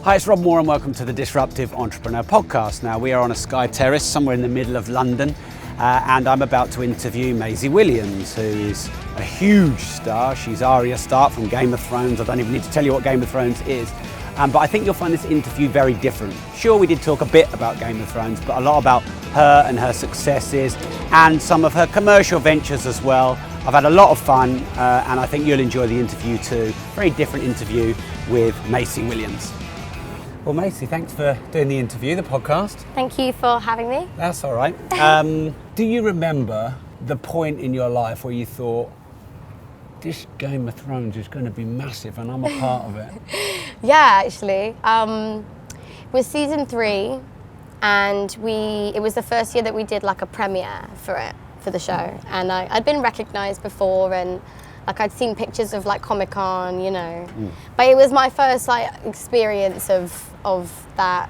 Hi, it's Rob Moore and welcome to the Disruptive Entrepreneur Podcast. Now, we are on a sky terrace somewhere in the middle of London and I'm about to interview Maisie Williams, who is a huge star. She's Arya Stark from Game of Thrones. I don't even need to tell you what Game of Thrones is. But I think you'll find this interview very different. Sure, we did talk a bit about Game of Thrones, but a lot about her and her successes and some of her commercial ventures as well. I've had a lot of fun and I think you'll enjoy the interview too. Very different interview with Maisie Williams. Well, Maisie, thanks for doing the interview, the podcast. Thank you for having me. That's all right. Do you remember the point in your life where you thought, this Game of Thrones is going to be massive and I'm a part of it? Yeah, actually. It was season 3 and it was the first year that we did like a premiere for the show. And I'd been recognised before and like I'd seen pictures of like Comic-Con, you know. But it was my first like experience of that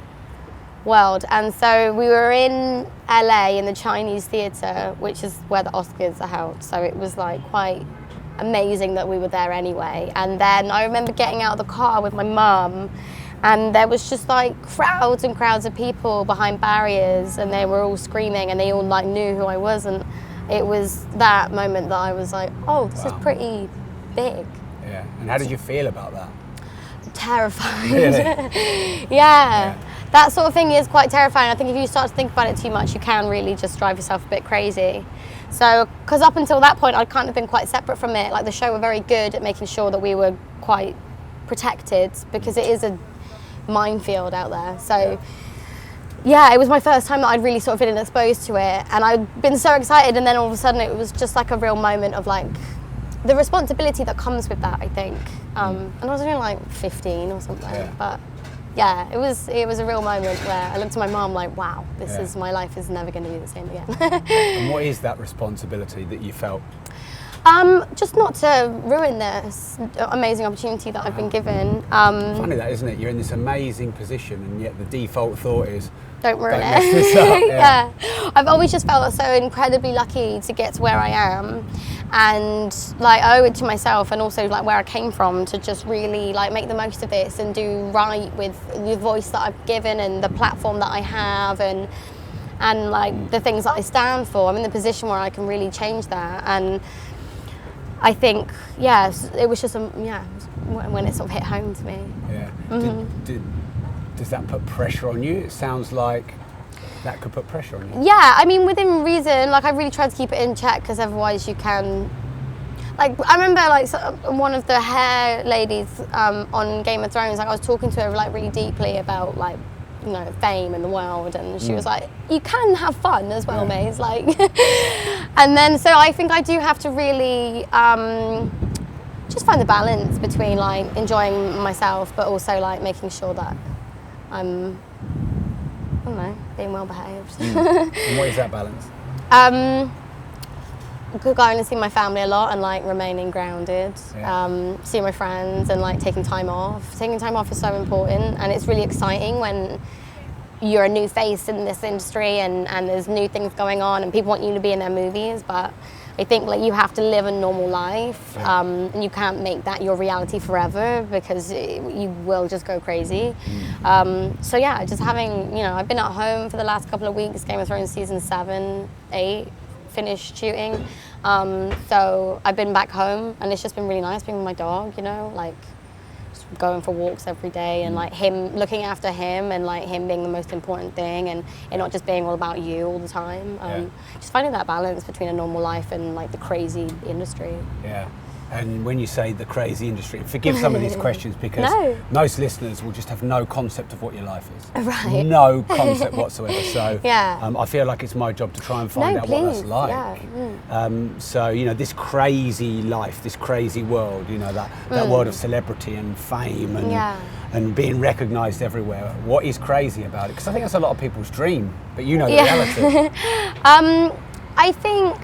world. And so we were in LA in the Chinese theatre, which is where the Oscars are held. So it was like quite amazing that we were there anyway. And then I remember getting out of the car with my mum and there was just like crowds and crowds of people behind barriers and they were all screaming and they all like knew who I was, and it was that moment that I was like, oh, this is pretty big. Yeah, and how did you feel about that? Terrified. Really? Yeah. That sort of thing is quite terrifying. I think if you start to think about it too much, you can really just drive yourself a bit crazy. So, because up until that point, I'd kind of been quite separate from it. Like the show were very good at making sure that we were quite protected because it is a minefield out there. So, yeah, it was my first time that I'd really sort of been exposed to it. And I'd been so excited, and then all of a sudden it was just like a real moment of like the responsibility that comes with that, I think. And I was only like 15 or something, but yeah, it was a real moment where I looked at my mum like, wow, my life is never going to be the same again. And what is that responsibility that you felt? Just not to ruin this amazing opportunity that I've been given. Funny that, isn't it? You're in this amazing position and yet the default thought is, don't ruin mess it. this up. Yeah. I've always just felt so incredibly lucky to get to where I am, and like I owe it to myself and also like where I came from to just really like make the most of this and do right with the voice that I've given and the platform that I have and like the things that I stand for. I'm in the position where I can really change that, and I think it was just when it sort of hit home to me. Yeah. Does that put pressure on you? It sounds like that could put pressure on you. Yeah, I mean, within reason, like I really tried to keep it in check because otherwise you can, like I remember like one of the hair ladies on Game of Thrones, like I was talking to her like really deeply about like, you know, fame and the world, and she was like, you can have fun as well, Maze, like, and then so I think I do have to really just find the balance between like enjoying myself but also like making sure that I'm, I don't know, being well behaved. And what is that balance? Going and seeing my family a lot and like remaining grounded, seeing my friends and like taking time off. Taking time off is so important, and it's really exciting when you're a new face in this industry and there's new things going on and people want you to be in their movies, but I think like you have to live a normal life, and you can't make that your reality forever because you will just go crazy. So yeah, just having, you know, I've been at home for the last couple of weeks. Game of Thrones season 7, 8 finished shooting. So I've been back home and it's just been really nice being with my dog, you know, like just going for walks every day and like him, looking after him and like him being the most important thing and it not just being all about you all the time. Just finding that balance between a normal life and like the crazy industry. Yeah. And when you say the crazy industry, forgive some of these questions because most listeners will just have no concept of what your life is. Right. No concept whatsoever. So yeah. I feel like it's my job to try and find out what that's like. Yeah. So, you know, this crazy life, this crazy world, you know, that world of celebrity and fame and being recognised everywhere. What is crazy about it? Because I think that's a lot of people's dream, but you know the reality. I think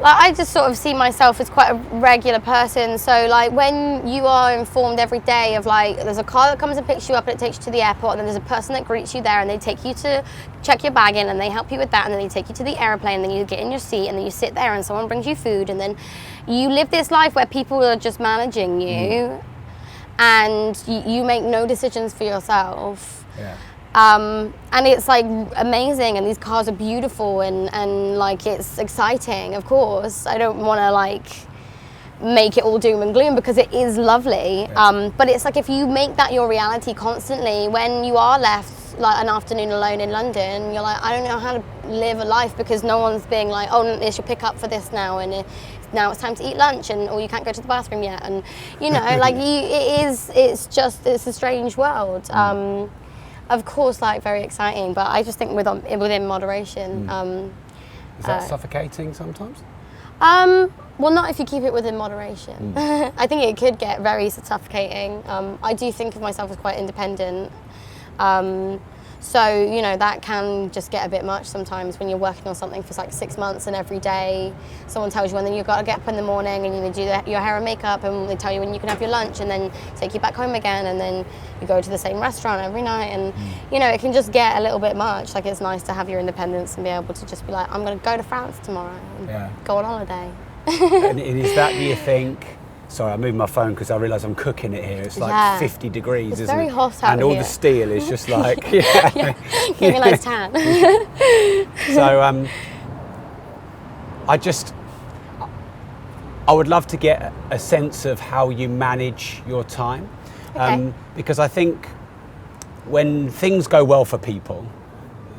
Like, I just sort of see myself as quite a regular person. So like when you are informed every day of like, there's a car that comes and picks you up and it takes you to the airport, and then there's a person that greets you there and they take you to check your bag in and they help you with that, and then they take you to the airplane, and then you get in your seat and then you sit there and someone brings you food, and then you live this life where people are just managing you and you make no decisions for yourself. Yeah. And it's like amazing, and these cars are beautiful, and like it's exciting. Of course, I don't want to like make it all doom and gloom, because it is lovely. But it's like if you make that your reality constantly, when you are left like an afternoon alone in London, you're like, I don't know how to live a life, because no one's being like, oh, it's your pick up for this now, and now it's time to eat lunch, and or you can't go to the bathroom yet, and you know, like it's a strange world. Of course, like very exciting, but I just think within moderation. Is that suffocating sometimes? Well, not if you keep it within moderation. I think it could get very suffocating. I do think of myself as quite independent. So, you know, that can just get a bit much sometimes when you're working on something for like 6 months, and every day someone tells you when you've got to get up in the morning and you need to do your hair and makeup, and they tell you when you can have your lunch, and then take you back home again, and then you go to the same restaurant every night, and you know, it can just get a little bit much. Like, it's nice to have your independence and be able to just be like, I'm going to go to France tomorrow and go on holiday. And is that, do you think... Sorry, I moved my phone because I realise I'm cooking it here. It's like 50 degrees, isn't it? It's very hot out and all here. the steel is just like, Give me a nice tan. So I would love to get a sense of how you manage your time. Because I think when things go well for people,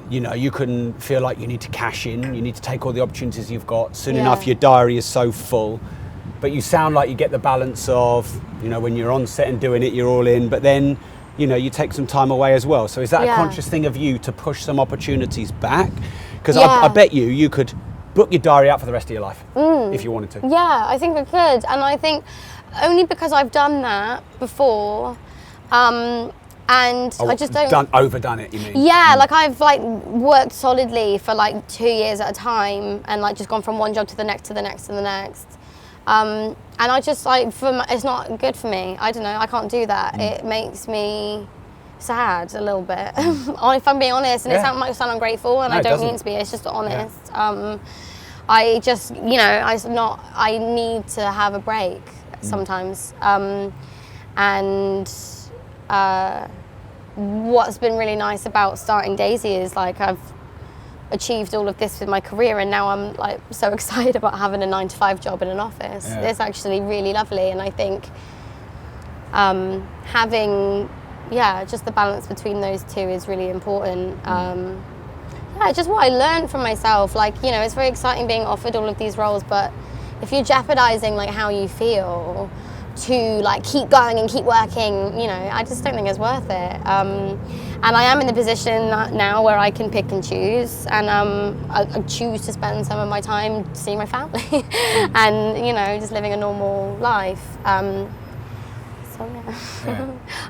you know, you can feel like you need to cash in, you need to take all the opportunities you've got. Soon enough, your diary is so full. But you sound like you get the balance of, you know, when you're on set and doing it, you're all in, but then, you know, you take some time away as well. So is that a conscious thing of you to push some opportunities back? Because I bet you could book your diary out for the rest of your life if you wanted to. Yeah, I think I could. And I think only because I've done that before, and I just don't... Overdone it, you mean? Yeah, like I've like worked solidly for like 2 years at a time, and like just gone from one job to the next, to the next, to the next. And I just like, it's not good for me. I don't know, I can't do that. It makes me sad a little bit, if I'm being honest, and it might sound ungrateful, and I don't mean to be, it's just honest. I just, you know, I need to have a break sometimes. And what's been really nice about starting Daisie is like I've achieved all of this with my career, and now I'm like so excited about having a 9-to-5 job in an office. It's actually really lovely, and I think having just the balance between those two is really important. Just what I learned from myself, like, you know, it's very exciting being offered all of these roles, but if you're jeopardizing like how you feel to like keep going and keep working, you know, I just don't think it's worth it. And I am in the position now where I can pick and choose, and I choose to spend some of my time seeing my family and, you know, just living a normal life.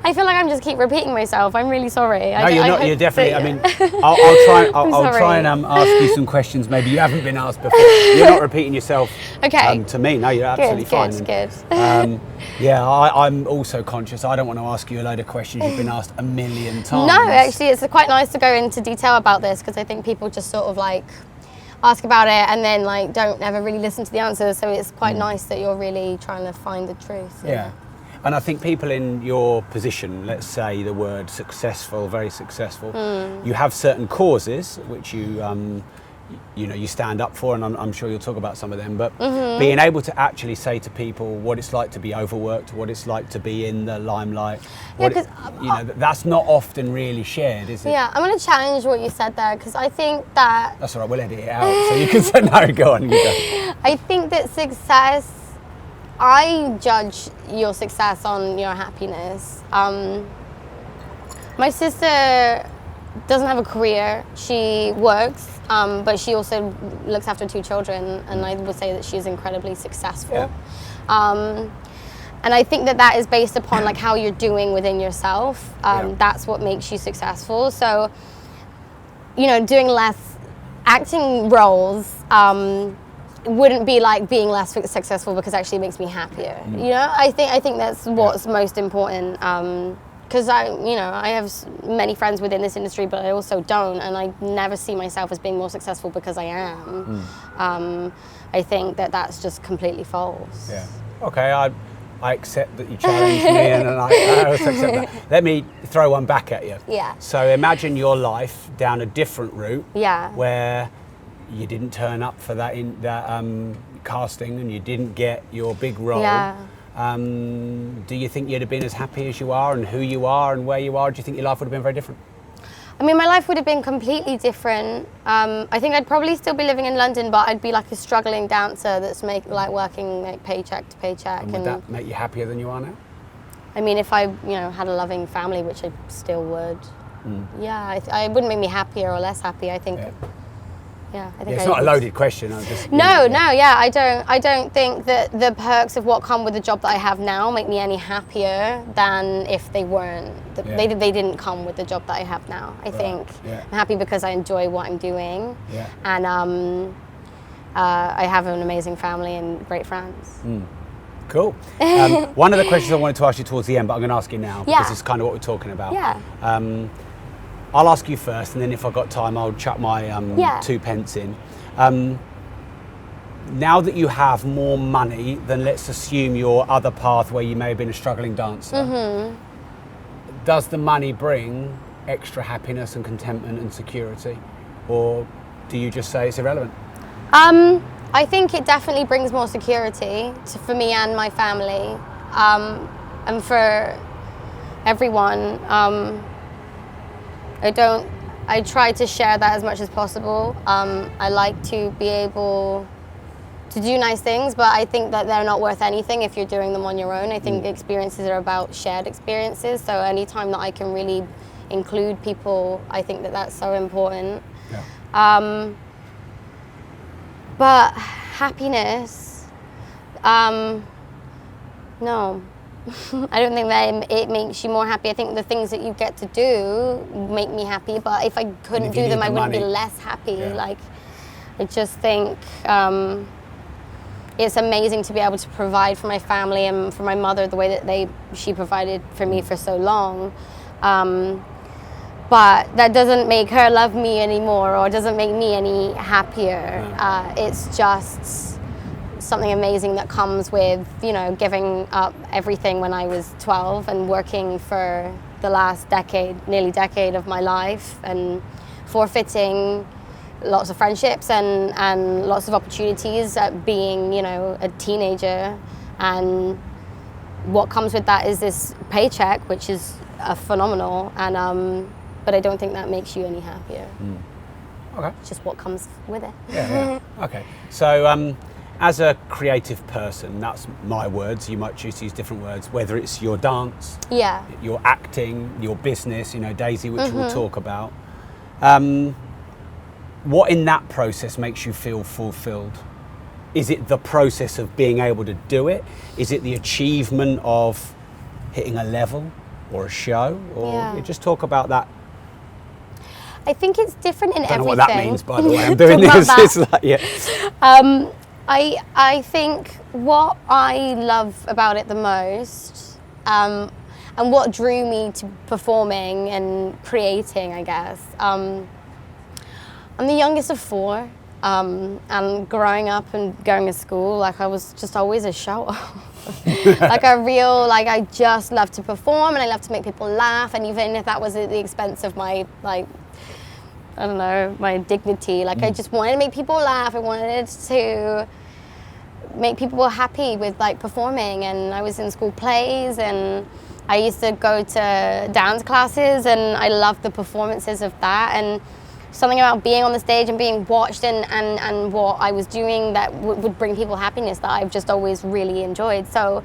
I feel like I'm just keep repeating myself. I'm really sorry. No, you're not. You're definitely. I mean, I'll try and ask you some questions maybe you haven't been asked before. You're not repeating yourself. Okay. To me, no, you're absolutely fine. Good. I'm also conscious. I don't want to ask you a load of questions you've been asked a million times. No, actually, it's quite nice to go into detail about this, because I think people just sort of like ask about it and then like don't ever really listen to the answers. So it's quite nice that you're really trying to find the truth. Yeah. And I think people in your position, let's say the word successful, very successful, you have certain causes which you stand up for, and I'm sure you'll talk about some of them, but being able to actually say to people what it's like to be overworked, what it's like to be in the limelight, that's not often really shared, is it? Yeah, I'm going to challenge what you said there, because I think that... That's all right, we'll edit it out, so you can say, no, go on, you go. I think that success... I judge your success on your happiness. My sister doesn't have a career. She works, but she also looks after 2 children, and I would say that she's incredibly successful. And I think that is based upon like how you're doing within yourself. That's what makes you successful. So, you know, doing less acting roles, wouldn't be like being less successful because actually it makes me happier. You know, I think that's what's most important. Because I have many friends within this industry, but I also don't, and I never see myself as being more successful because I am. I think that that's just completely false. Yeah. Okay, I accept that you challenged me, and I also accept that. Let me throw one back at you. Yeah. So imagine your life down a different route. Yeah. Where you didn't turn up for that casting, and you didn't get your big role. Yeah. Do you think you'd have been as happy as you are, and who you are, and where you are? Do you think your life would have been very different? I mean, my life would have been completely different. I think I'd probably still be living in London, but I'd be like a struggling dancer that's working like paycheck to paycheck. And would that make you happier than you are now? I mean, if I had a loving family, which I still would, yeah, I wouldn't make me happier or less happy. I think. Yeah, I think it's not a loaded question. I don't think that the perks of what come with the job that I have now make me any happier than if they weren't. They didn't come with the job that I have now. I think I'm happy because I enjoy what I'm doing, and I have an amazing family and great friends. Cool. One of the questions I wanted to ask you towards the end, but I'm going to ask you now because it's kind of what we're talking about. Yeah. I'll ask you first, and then if I've got time, I'll chuck my 2 pence in. Now that you have more money than, let's assume, your other path where you may have been a struggling dancer, does the money bring extra happiness and contentment and security? Or do you just say it's irrelevant? I think it definitely brings more security for me and my family, and for everyone. I try to share that as much as possible. I like to be able to do nice things, but I think that they're not worth anything if you're doing them on your own. I think experiences are about shared experiences, so anytime that I can really include people, I think that that's so important. Yeah. But happiness, no. I don't think that it makes you more happy. I think the things that you get to do make me happy, but if I couldn't do them, I wouldn't be less happy. Like, I just think it's amazing to be able to provide for my family and for my mother the way that she provided for me for so long. But that doesn't make her love me anymore, or doesn't make me any happier. It's just something amazing that comes with, giving up everything when I was 12 and working for the last nearly decade of my life, and forfeiting lots of friendships and lots of opportunities at being, a teenager. And what comes with that is this paycheck, which is phenomenal, and but I don't think that makes you any happier. Okay. It's just what comes with it. Yeah. Okay. So, as a creative person, that's my words, you might choose to use different words, whether it's your dance, your acting, your business, Daisie, which we'll talk about. What in that process makes you feel fulfilled? Is it the process of being able to do it? Is it the achievement of hitting a level or a show? Or you just talk about that. I think it's different in everything. I don't know what that means, by the way. I'm doing this. It's like, I think what I love about it the most, and what drew me to performing and creating, I guess. I'm the youngest of 4, and growing up and going to school, like, I was just always a show. I just love to perform, and I love to make people laugh, and even if that was at the expense of my, I don't know, my dignity. I just wanted to make people laugh. I wanted to make people happy with performing, and I was in school plays, and I used to go to dance classes, and I loved the performances of that, and something about being on the stage and being watched and what I was doing that would bring people happiness that I've just always really enjoyed. So,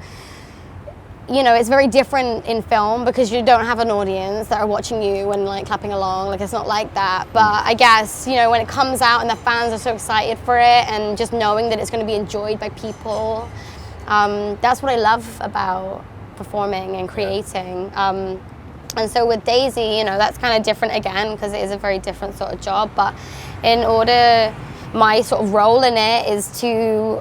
it's very different in film because you don't have an audience that are watching you and clapping along. It's not like that. But I guess, when it comes out and the fans are so excited for it, and just knowing that it's going to be enjoyed by people, that's what I love about performing and creating. And so with Daisie, that's kind of different again because it is a very different sort of job. But in order my sort of role in it is to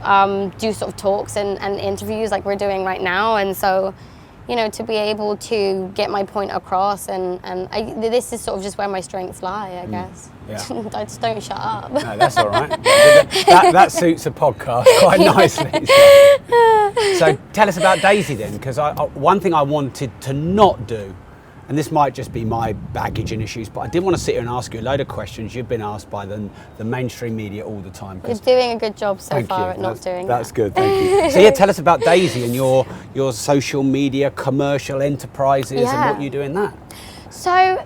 do sort of talks and interviews like we're doing right now. And so, you know, to be able to get my point across, and this is sort of just where my strengths lie, I guess. Yeah. I just don't shut up. No, that's all right. That suits a podcast quite nicely. So tell us about Daisie then, because one thing I wanted to not do, and this might just be my baggage and issues, but I did want to sit here and ask you a load of questions you've been asked by the mainstream media all the time. You're doing a good job so far at not doing that. That's good, thank you. So yeah, tell us about Daisie and your social media commercial enterprises and what you do in that. So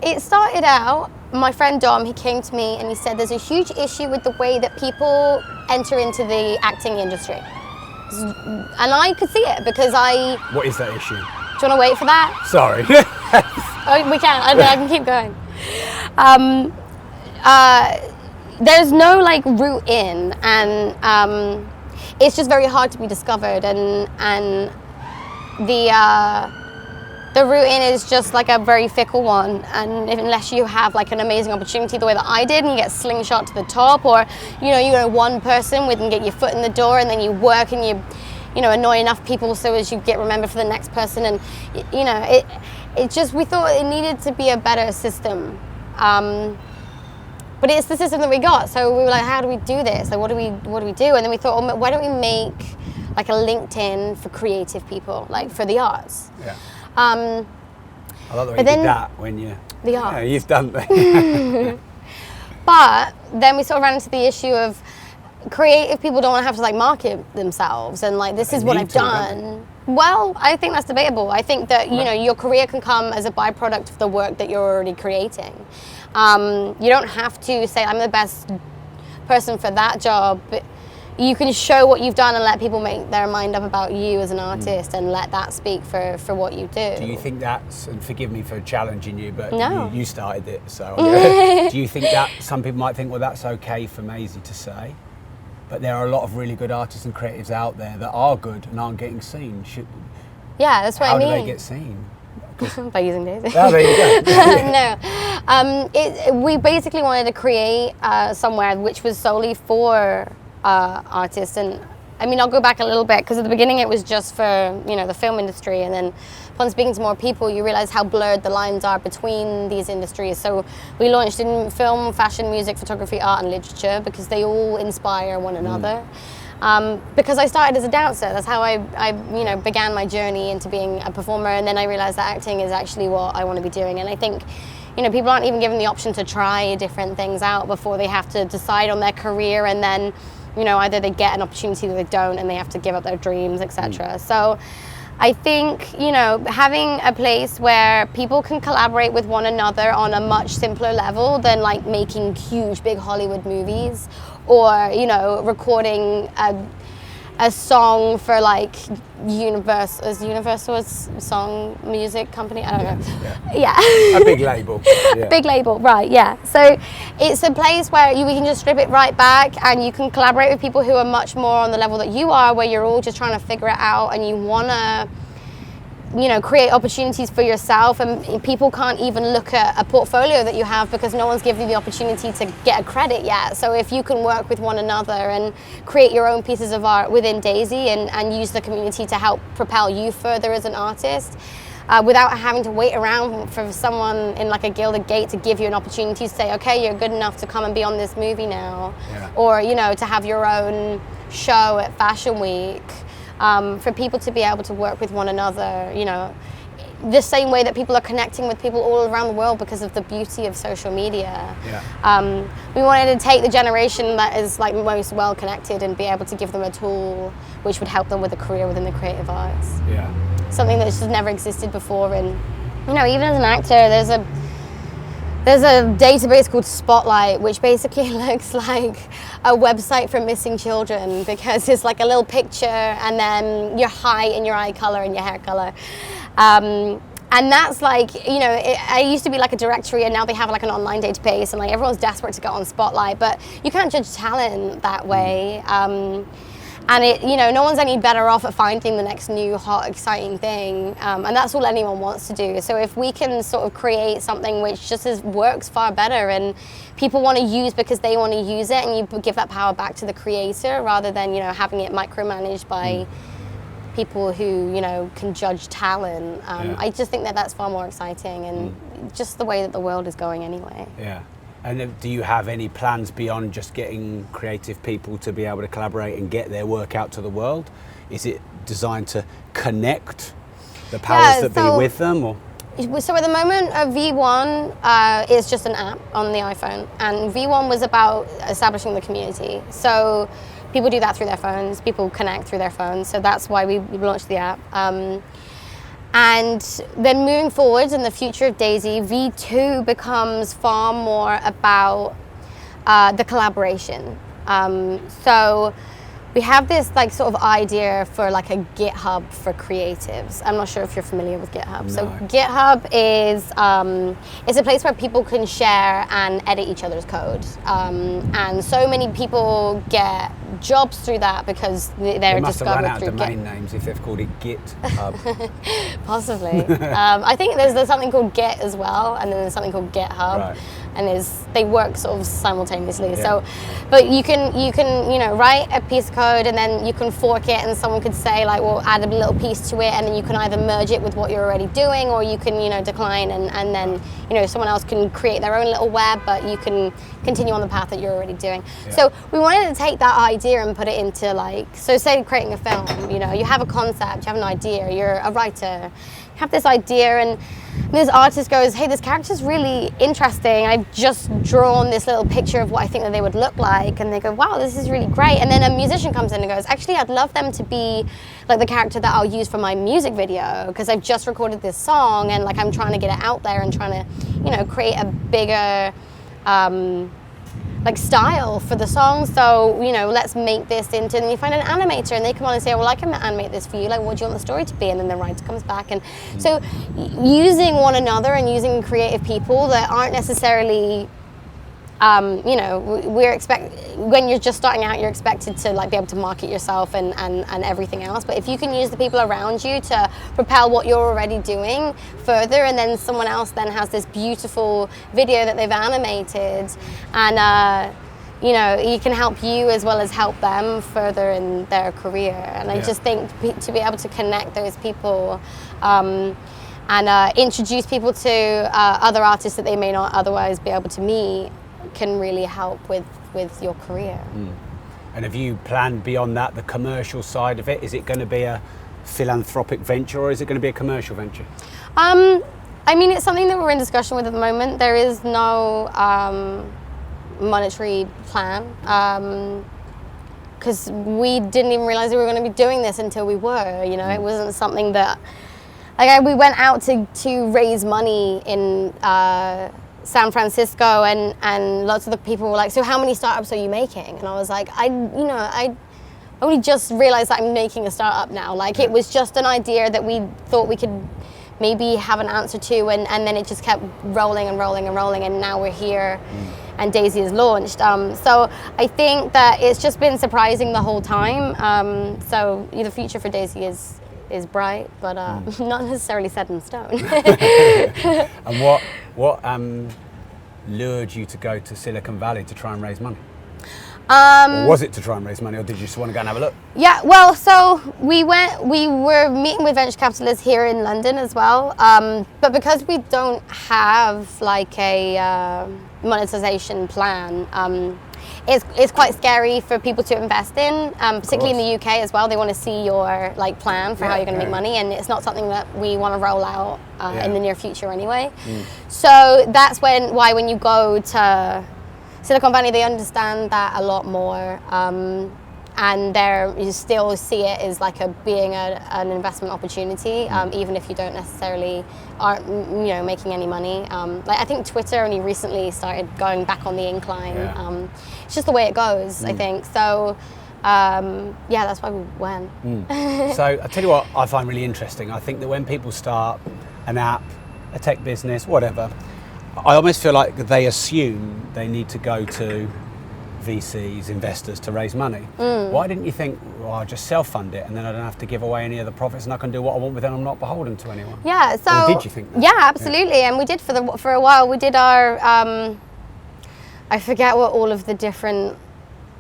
it started out, my friend Dom, he came to me and he said there's a huge issue with the way that people enter into the acting industry. And I could see it because What is that issue? Do you want to wait for that? Sorry. Oh, we can. I can keep going. There's no like route in, and it's just very hard to be discovered. And the route in is just like a very fickle one. And unless you have like an amazing opportunity the way that I did, and you get slingshot to the top, or you know one person with and get your foot in the door, and then you work and you annoy enough people so as you get remembered for the next person. And you know it just, we thought it needed to be a better system, but it's the system that we got. So we were like, how do we do this? Like, what do we do? And then we thought, oh, why don't we make like a LinkedIn for creative people, like for the arts? Yeah. I love the way you did that when you. The arts. Yeah, you've done that. But then we sort of ran into the issue of creative people don't want to have to like market themselves and like this is what I've done. Well, I think that's debatable. I think that you know your career can come as a byproduct of the work that you're already creating. You don't have to say I'm the best person for that job. But you can show what you've done and let people make their mind up about you as an artist and let that speak for what you do. Do you think that's, and forgive me for challenging you, but no. you started it, so do you think that some people might think, well, that's okay for Maisie to say, but there are a lot of really good artists and creatives out there that are good and aren't getting seen? Yeah, that's what I mean. How do they get seen? By using Daisie. Oh, there you go. No. We basically wanted to create somewhere which was solely for artists. And I mean, I'll go back a little bit, because at the beginning it was just for the film industry, and then upon speaking to more people you realize how blurred the lines are between these industries. So we launched in film, fashion, music, photography, art and literature, because they all inspire one another. Because I started as a dancer, that's how I began my journey into being a performer, and then I realized that acting is actually what I want to be doing. And I think people aren't even given the option to try different things out before they have to decide on their career, and then either they get an opportunity or they don't, and they have to give up their dreams, etc. So I think, having a place where people can collaborate with one another on a much simpler level than like making huge, big Hollywood movies, or, recording a song for like Universal's song music company. I don't know. Yeah. A big label. Yeah. Big label, right, yeah. So it's a place where we can just strip it right back, and you can collaborate with people who are much more on the level that you are, where you're all just trying to figure it out, and you want to create opportunities for yourself, and people can't even look at a portfolio that you have because no one's given you the opportunity to get a credit yet. So if you can work with one another and create your own pieces of art within Daisie and use the community to help propel you further as an artist, without having to wait around for someone in like a gilded gate to give you an opportunity to say, okay, you're good enough to come and be on this movie now, or to have your own show at Fashion Week. For people to be able to work with one another, the same way that people are connecting with people all around the world because of the beauty of social media. We wanted to take the generation that is like most well connected and be able to give them a tool which would help them with a career within the creative arts. Something that's just never existed before. And even as an actor, there's a database called Spotlight, which basically looks like a website for missing children, because it's like a little picture and then your height and your eye color and your hair color. And that's like, I used to be like a directory, and now they have like an online database, and like everyone's desperate to get on Spotlight, but you can't judge talent that way. And no one's any better off at finding the next new hot, exciting thing, and that's all anyone wants to do. So if we can sort of create something which just works far better, and people want to use because they want to use it, and you give that power back to the creator rather than having it micromanaged by people who can judge talent. I just think that that's far more exciting, and just the way that the world is going anyway. Yeah. And do you have any plans beyond just getting creative people to be able to collaborate and get their work out to the world? Is it designed to connect the powers that be with them? Or? So at the moment, V1 is just an app on the iPhone, and V1 was about establishing the community. So people do that through their phones, people connect through their phones, so that's why we launched the app. And then moving forward in the future of Daisie, V2 becomes far more about the collaboration. So we have this sort of idea for a GitHub for creatives. I'm not sure if you're familiar with GitHub. No. So GitHub is it's a place where people can share and edit each other's code. And so many people get jobs through that because they're discovered through domain names if they've called it GitHub. Possibly. I think there's something called Git as well, and then there's something called GitHub. Right. And they work sort of simultaneously. Yeah. So, but you can write a piece of code and then you can fork it, and someone could say well, add a little piece to it, and then you can either merge it with what you're already doing, or you can decline, and then someone else can create their own little web, but you can continue on the path that you're already doing. Yeah. So we wanted to take that idea and put it into so say creating a film. You have a concept, you have an idea, you're a writer, you have this idea, and this artist goes, hey, this character's really interesting. I've just drawn this little picture of what I think that they would look like. And they go, wow, this is really great. And then a musician comes in and goes, actually, I'd love them to be like the character that I'll use for my music video, because I've just recorded this song, and I'm trying to get it out there and trying to, create a bigger style for the song. So, let's make this into, and you find an animator, and they come on and say, well, I can animate this for you. What do you want the story to be? And then the writer comes back. And so using one another and using creative people that aren't necessarily, when you're just starting out, you're expected to be able to market yourself and everything else. But if you can use the people around you to propel what you're already doing further, and then someone else then has this beautiful video that they've animated, and you can help you as well as help them further in their career. And I just think to be able to connect those people and introduce people to other artists that they may not otherwise be able to meet can really help with your career. And have you planned beyond that, the commercial side of it? Is it going to be a philanthropic venture, or is it going to be a commercial venture? It's something that we're in discussion with at the moment. There is no monetary plan, because we didn't even realize we were going to be doing this until we were. It wasn't something that we went out to raise money in San Francisco, and lots of the people were like, so how many startups are you making? And I was like, I only just realized that I'm making a startup now. It was just an idea that we thought we could maybe have an answer to, and then it just kept rolling and rolling and rolling, and now we're here. And Daisie is launched. So I think that it's just been surprising the whole time. So the future for Daisie is bright, but not necessarily set in stone. And what lured you to go to Silicon Valley to try and raise money? Or was it to try and raise money, or did you just want to go and have a look? Yeah, well, so we were meeting with venture capitalists here in London as well, but because we don't have a monetization plan, it's quite scary for people to invest in, particularly in the UK as well. They want to see your plan for how you're going to make money, and it's not something that we want to roll out in the near future anyway. So that's why when you go to Silicon Valley, they understand that a lot more, and you still see it as being an investment opportunity, even if you don't necessarily aren't making any money. I think Twitter only recently started going back on the incline. It's just the way it goes, I think. So that's why we went. So I tell you what I find really interesting. I think that when people start an app, a tech business, whatever, I almost feel like they assume they need to go to VCs, investors to raise money. Why didn't you think, well, I'll just self-fund it and then I don't have to give away any of the profits and I can do what I want with it and I'm not beholden to anyone? Yeah, so... Or did you think that? Yeah, absolutely. And we did for a while. We did our... I forget what all of the different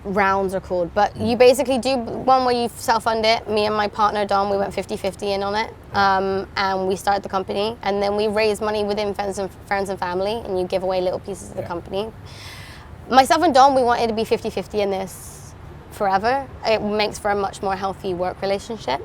rounds are called, but you basically do one where you self-fund it. Me and my partner Dom, we went 50-50 in on it, and we started the company, and then we raised money within friends and family, and you give away little pieces of the company. Myself and Dom, we wanted to be 50-50 in this forever. It makes for a much more healthy work relationship.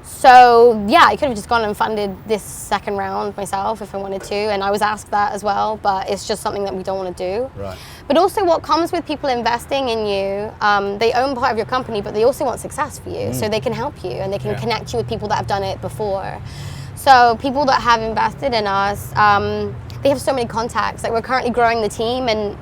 So yeah, I could have just gone and funded this second round myself if I wanted to, and I was asked that as well, but it's just something that we don't want to do. Right. But also what comes with people investing in you, they own part of your company, but they also want success for you, so they can help you and they can connect you with people that have done it before. So people that have invested in us, they have so many contacts. Like, we're currently growing the team, and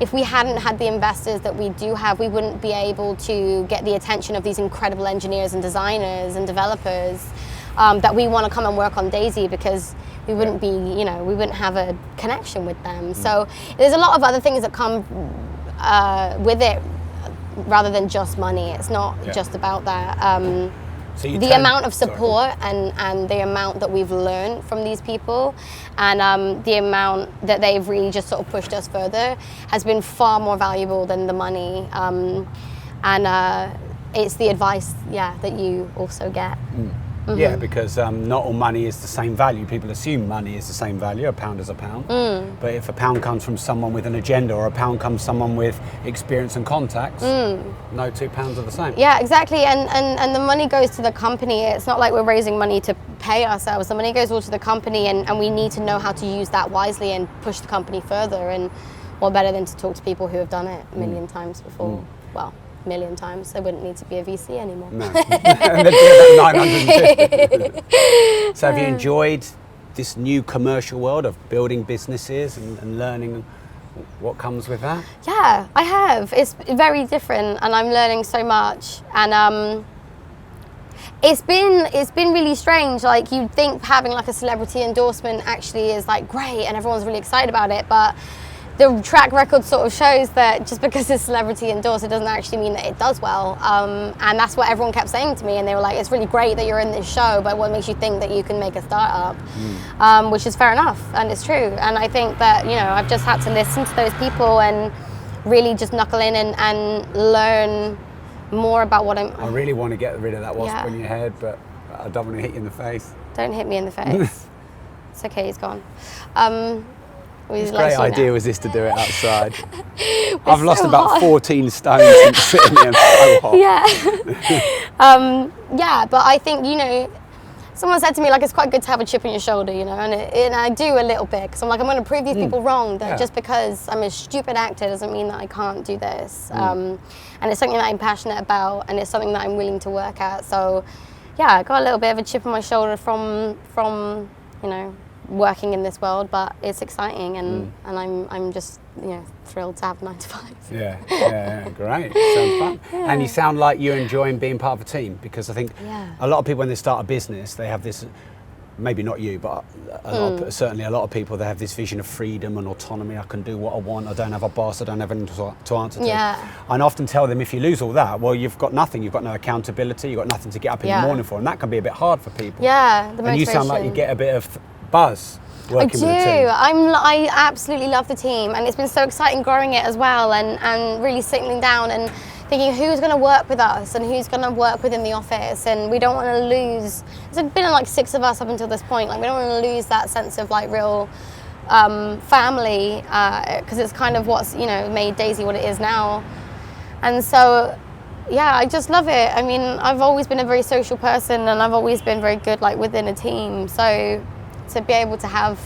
if we hadn't had the investors that we do have, we wouldn't be able to get the attention of these incredible engineers and designers and developers that we want to come and work on Daisie, because we wouldn't be, you know, we wouldn't have a connection with them. So there's a lot of other things that come with it rather than just money. It's not just about that. So the amount of support and the amount that we've learned from these people, and the amount that they've really just sort of pushed us further has been far more valuable than the money. And it's the advice, that you also get. Yeah, because not all money is the same value. People assume money is the same value, a pound is a pound. But if a pound comes from someone with an agenda, or a pound comes from someone with experience and contacts, no 2 pounds are the same. Yeah, exactly. And the money goes to the company. It's not like we're raising money to pay ourselves. The money goes all to the company, and we need to know how to use that wisely and push the company further. And what better than to talk to people who have done it a million times before? Well, million times. They wouldn't need to be a VC anymore. No. And they'd be about 950. So have you enjoyed this new commercial world of building businesses and learning what comes with that? Yeah, I have. It's very different, and I'm learning so much. And it's been really strange. Like, you'd think having like a celebrity endorsement actually is like great and everyone's really excited about it, but the track record sort of shows that just because it's celebrity endorsed, it doesn't actually mean that it does well. And that's what everyone kept saying to me. And they were like, it's really great that you're in this show, but what makes you think that you can make a startup? Which is fair enough, and it's true. And I think that, you know, I've just had to listen to those people and really just knuckle in and learn more about what I really want to get rid of that wasp in your head, but I don't want to hit you in the face. Don't hit me in the face. It's okay, he's gone. His great idea was this, to do it outside. I've lost about 14 stones since sitting here. So hot. Yeah, but I think, you know, someone said to me, like, it's quite good to have a chip on your shoulder, you know, and I do a little bit, because I'm like, I'm going to prove these people wrong, that just because I'm a stupid actor doesn't mean that I can't do this. And it's something that I'm passionate about, and it's something that I'm willing to work at. So, yeah, I got a little bit of a chip on my shoulder from you know, working in this world, but it's exciting, and I'm just, you know, thrilled to have 9 to 5. Yeah, great. Sounds fun. And you sound like you're enjoying being part of a team, because I think a lot of people, when they start a business, they have this, maybe not you, but certainly a lot of people, they have this vision of freedom and autonomy. I can do what I want. I don't have a boss. I don't have anything to answer to. And I often tell them, if you lose all that, well, you've got nothing. You've got no accountability. You've got nothing to get up in the morning for, and that can be a bit hard for people. Yeah, the motivation. And you sound like you get a bit of buzz working with the team. I absolutely love the team, and it's been so exciting growing it as well, and really settling down and thinking who's going to work with us and who's going to work within the office. And we don't want to lose, there's been like 6 of us up until this point, like we don't want to lose that sense of like real family, because it's kind of what's, you know, made Daisie what it is now. And so yeah, I just love it. I mean, I've always been a very social person, and I've always been very good like within a team. So to be able to have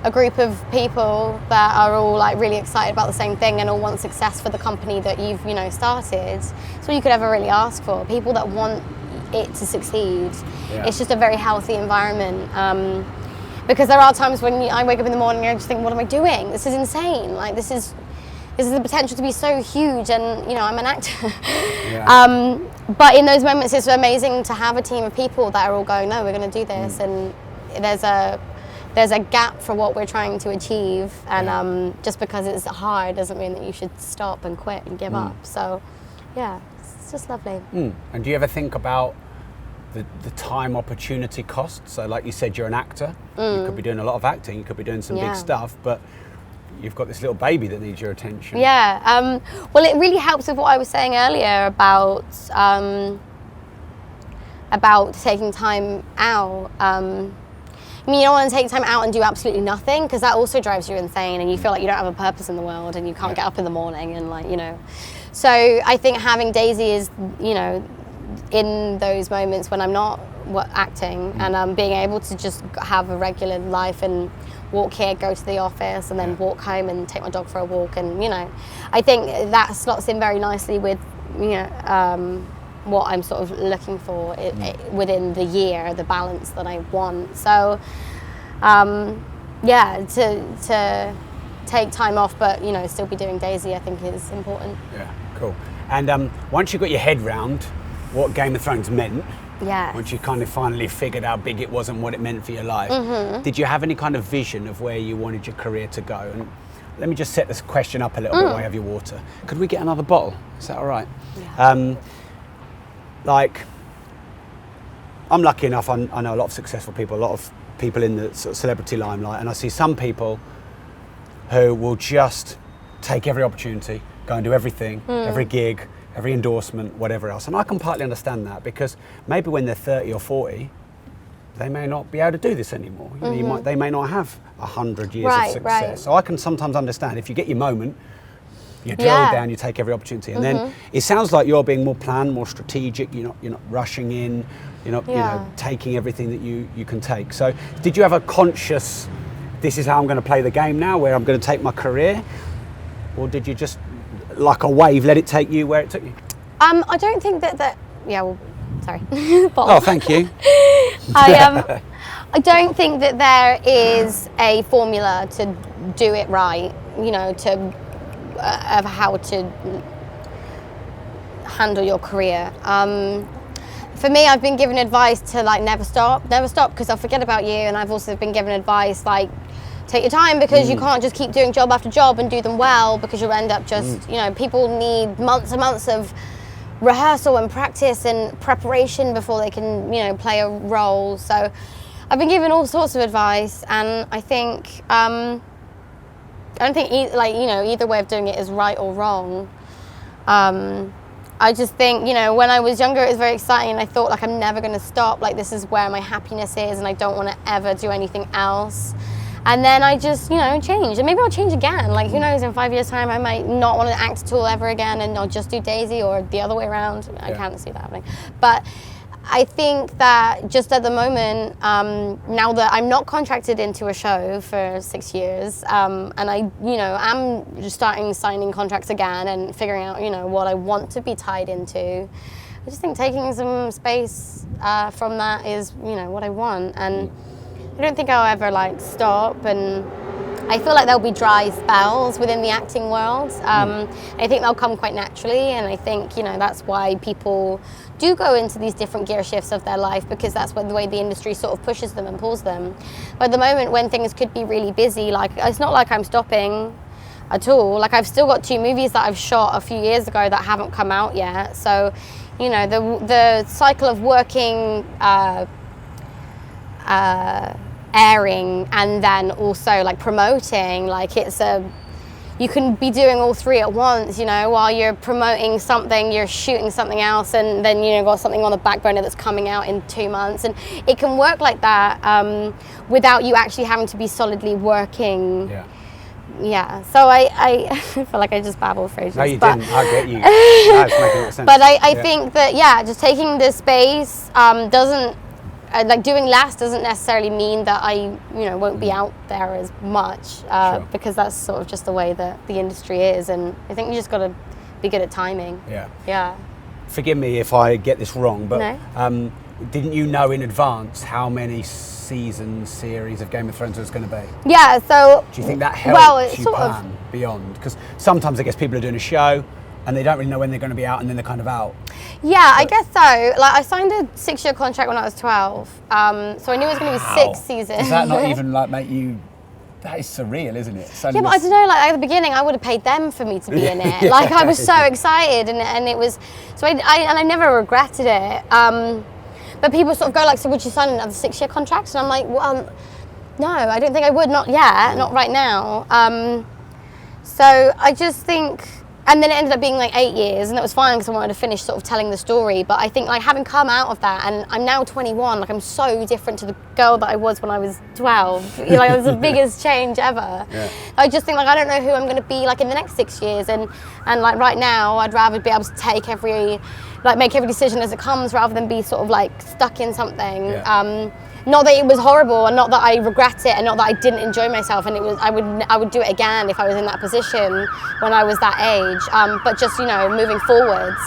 a group of people that are all like really excited about the same thing and all want success for the company that you've, you know, started, it's what you could ever really ask for. People that want it to succeed. It's just a very healthy environment. Because there are times when I wake up in the morning and I just think, what am I doing? This is insane. Like, this is the potential to be so huge, and, you know, I'm an actor. But in those moments, it's amazing to have a team of people that are all going, no, we're going to do this. And there's there's a gap for what we're trying to achieve, and just because it's hard doesn't mean that you should stop and quit and give up. So yeah, it's just lovely. And do you ever think about the time opportunity cost? So like you said, you're an actor, you could be doing a lot of acting, you could be doing some big stuff, but you've got this little baby that needs your attention. Yeah, well, it really helps with what I was saying earlier about taking time out. I mean, you don't want to take time out and do absolutely nothing, because that also drives you insane, and you feel like you don't have a purpose in the world, and you can't get up in the morning, and like, you know. So I think having Daisie is, you know, in those moments when I'm not acting, and being able to just have a regular life and walk here, go to the office, and then walk home and take my dog for a walk, and you know, I think that slots in very nicely with, you know, what I'm sort of looking for within the year, the balance that I want. So yeah, to take time off but, you know, still be doing Daisie, I think is important. Yeah, cool. And once you got your head round what Game of Thrones meant, once you kind of finally figured how big it was and what it meant for your life, did you have any kind of vision of where you wanted your career to go? And let me just set this question up a little bit while you have your water. Could we get another bottle? Is that all right? Yeah. Like, I'm lucky enough, I know a lot of successful people, a lot of people in the sort of celebrity limelight, and I see some people who will just take every opportunity, go and do everything, every gig, every endorsement, whatever else. And I can partly understand that, because maybe when they're 30 or 40, they may not be able to do this anymore. You know, they may not have 100 years of success. So I can sometimes understand, if you get your moment, you drill down, you take every opportunity. And then it sounds like you're being more planned, more strategic, you're not rushing in, you're not you know, taking everything that you can take. So did you have a conscious, this is how I'm going to play the game now, where I'm going to take my career? Or did you just, like a wave, let it take you where it took you? I don't think that yeah, well, sorry. Oh, thank you. I don't think that there is a formula to do it right, you know, of how to handle your career. For me, I've been given advice to like never stop because I'll forget about you, and I've also been given advice like take your time, because you can't just keep doing job after job and do them well, because you'll end up just, you know, people need months and months of rehearsal and practice and preparation before they can, you know, play a role. So I've been given all sorts of advice, and I think I don't think either way of doing it is right or wrong. I just think, you know, when I was younger, it was very exciting, and I thought like I'm never going to stop. Like this is where my happiness is, and I don't want to ever do anything else. And then I just, you know, changed, and maybe I'll change again. Like who knows? In 5 years' time, I might not want to act at all ever again, and I'll just do Daisie, or the other way around. I can't see that happening, but I think that just at the moment, now that I'm not contracted into a show for 6 years, and I, you know, am just signing contracts again and figuring out, you know, what I want to be tied into. I just think taking some space from that is, you know, what I want, and I don't think I'll ever like stop. And I feel like there'll be dry spells within the acting world. I think they'll come quite naturally, and I think, you know, that's why people do go into these different gear shifts of their life, because that's the way the industry sort of pushes them and pulls them. But at the moment when things could be really busy, like it's not like I'm stopping at all. Like I've still got 2 movies that I've shot a few years ago that haven't come out yet. So, you know, the cycle of working, airing, and then also like promoting, like you can be doing all 3 at once, you know, while you're promoting something, you're shooting something else, and then, you know, got something on the back burner that's coming out in 2 months. And it can work like that without you actually having to be solidly working. Yeah, so I feel like I just babbled for ages. No, you didn't. I get you. No, it's making sense. But I think that, just taking the space doesn't, like doing less doesn't necessarily mean that I, you know, won't be out there as much, because that's sort of just the way that the industry is, and I think you just got to be good at timing. Yeah. Forgive me if I get this wrong, but no. Didn't you know in advance how many series of Game of Thrones was going to be? Yeah, so... Do you think that helped you plan beyond? Because sometimes I guess people are doing a show, and they don't really know when they're going to be out, and then they're kind of out. Yeah, I guess so. Like, I signed a 6-year contract when I was 12, so I knew it was going to be 6 seasons. Does that not even like make you? That is surreal, isn't it? Yeah, but I don't know. Like at the beginning, I would have paid them for me to be in it. Like I was so excited, and it was. So I never regretted it. But people sort of go like, "So would you sign another 6-year contract?" And I'm like, "Well, no, I don't think I would. Not yet. Not right now." So I just think. And then it ended up being like 8 years, and that was fine because I wanted to finish sort of telling the story. But I think like having come out of that, and I'm now 21, like I'm so different to the girl that I was when I was 12. You know, like, it was the biggest change ever. Yeah. I just think like I don't know who I'm going to be like in the next 6 years, and like right now I'd rather be able to take make every decision as it comes rather than be sort of like stuck in something. Yeah. Not that it was horrible, and not that I regret it, and not that I didn't enjoy myself. And I would do it again if I was in that position when I was that age. But just moving forwards,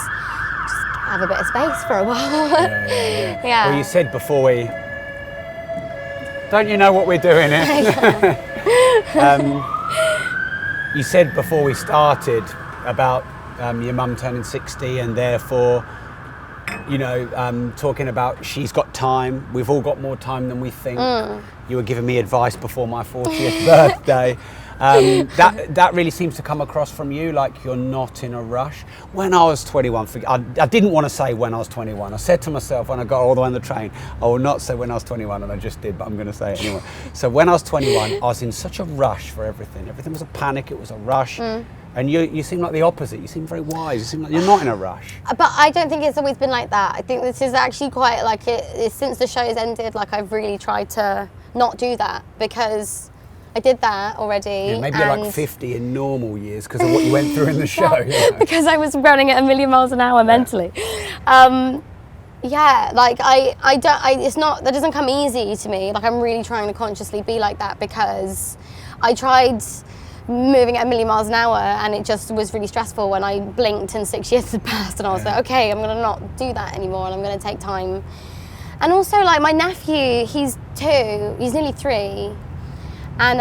just have a bit of space for a while. Yeah. Well, you said before don't you know what we're doing here? You said before we started about your mum turning 60, and therefore. Talking about she's got time. We've all got more time than we think. You were giving me advice before my 40th birthday. That really seems to come across from you, like you're not in a rush. When I was 21, I didn't want to say when I was 21. I said to myself when I got all the way on the train, I will not say when I was 21, and I just did, but I'm going to say it anyway. So when I was 21, I was in such a rush for everything. Everything was a panic, it was a rush. And you seem like the opposite. You seem very wise. You seem like you're not in a rush. But I don't think it's always been like that. I think this is actually quite like it since the show's ended. Like I've really tried to not do that because I did that already. Yeah, maybe you're like 50 in normal years because of what you went through in the show. Because I was running at 1,000,000 miles an hour mentally. Yeah, like it's not. That doesn't come easy to me. Like I'm really trying to consciously be like that because I tried. Moving at 1,000,000 miles an hour, and it just was really stressful when I blinked and 6 years had passed, and I was like, okay, I'm gonna not do that anymore, and I'm gonna take time. And also, like my nephew, he's 2, he's nearly 3, and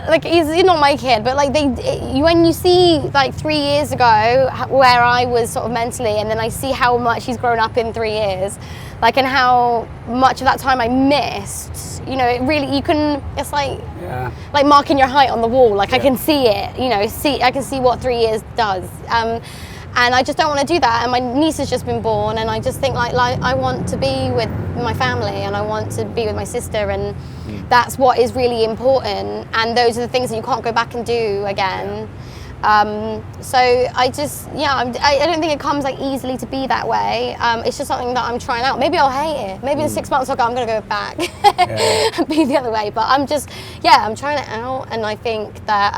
like he's not my kid, but like when you see like 3 years ago where I was sort of mentally, and then I see how much he's grown up in 3 years, like, and how much of that time I missed. It really, it's like marking your height on the wall. Like I can see it, I can see what 3 years does. And I just don't want to do that. And my niece has just been born, and I just think like I want to be with my family, and I want to be with my sister, and that's what is really important. And those are the things that you can't go back and do again. So I just, I don't think it comes like easily to be that way. It's just something that I'm trying out. Maybe I'll hate it. Maybe in 6 months I'll go, I'm going to go back and be the other way. But I'm just, I'm trying it out. And I think that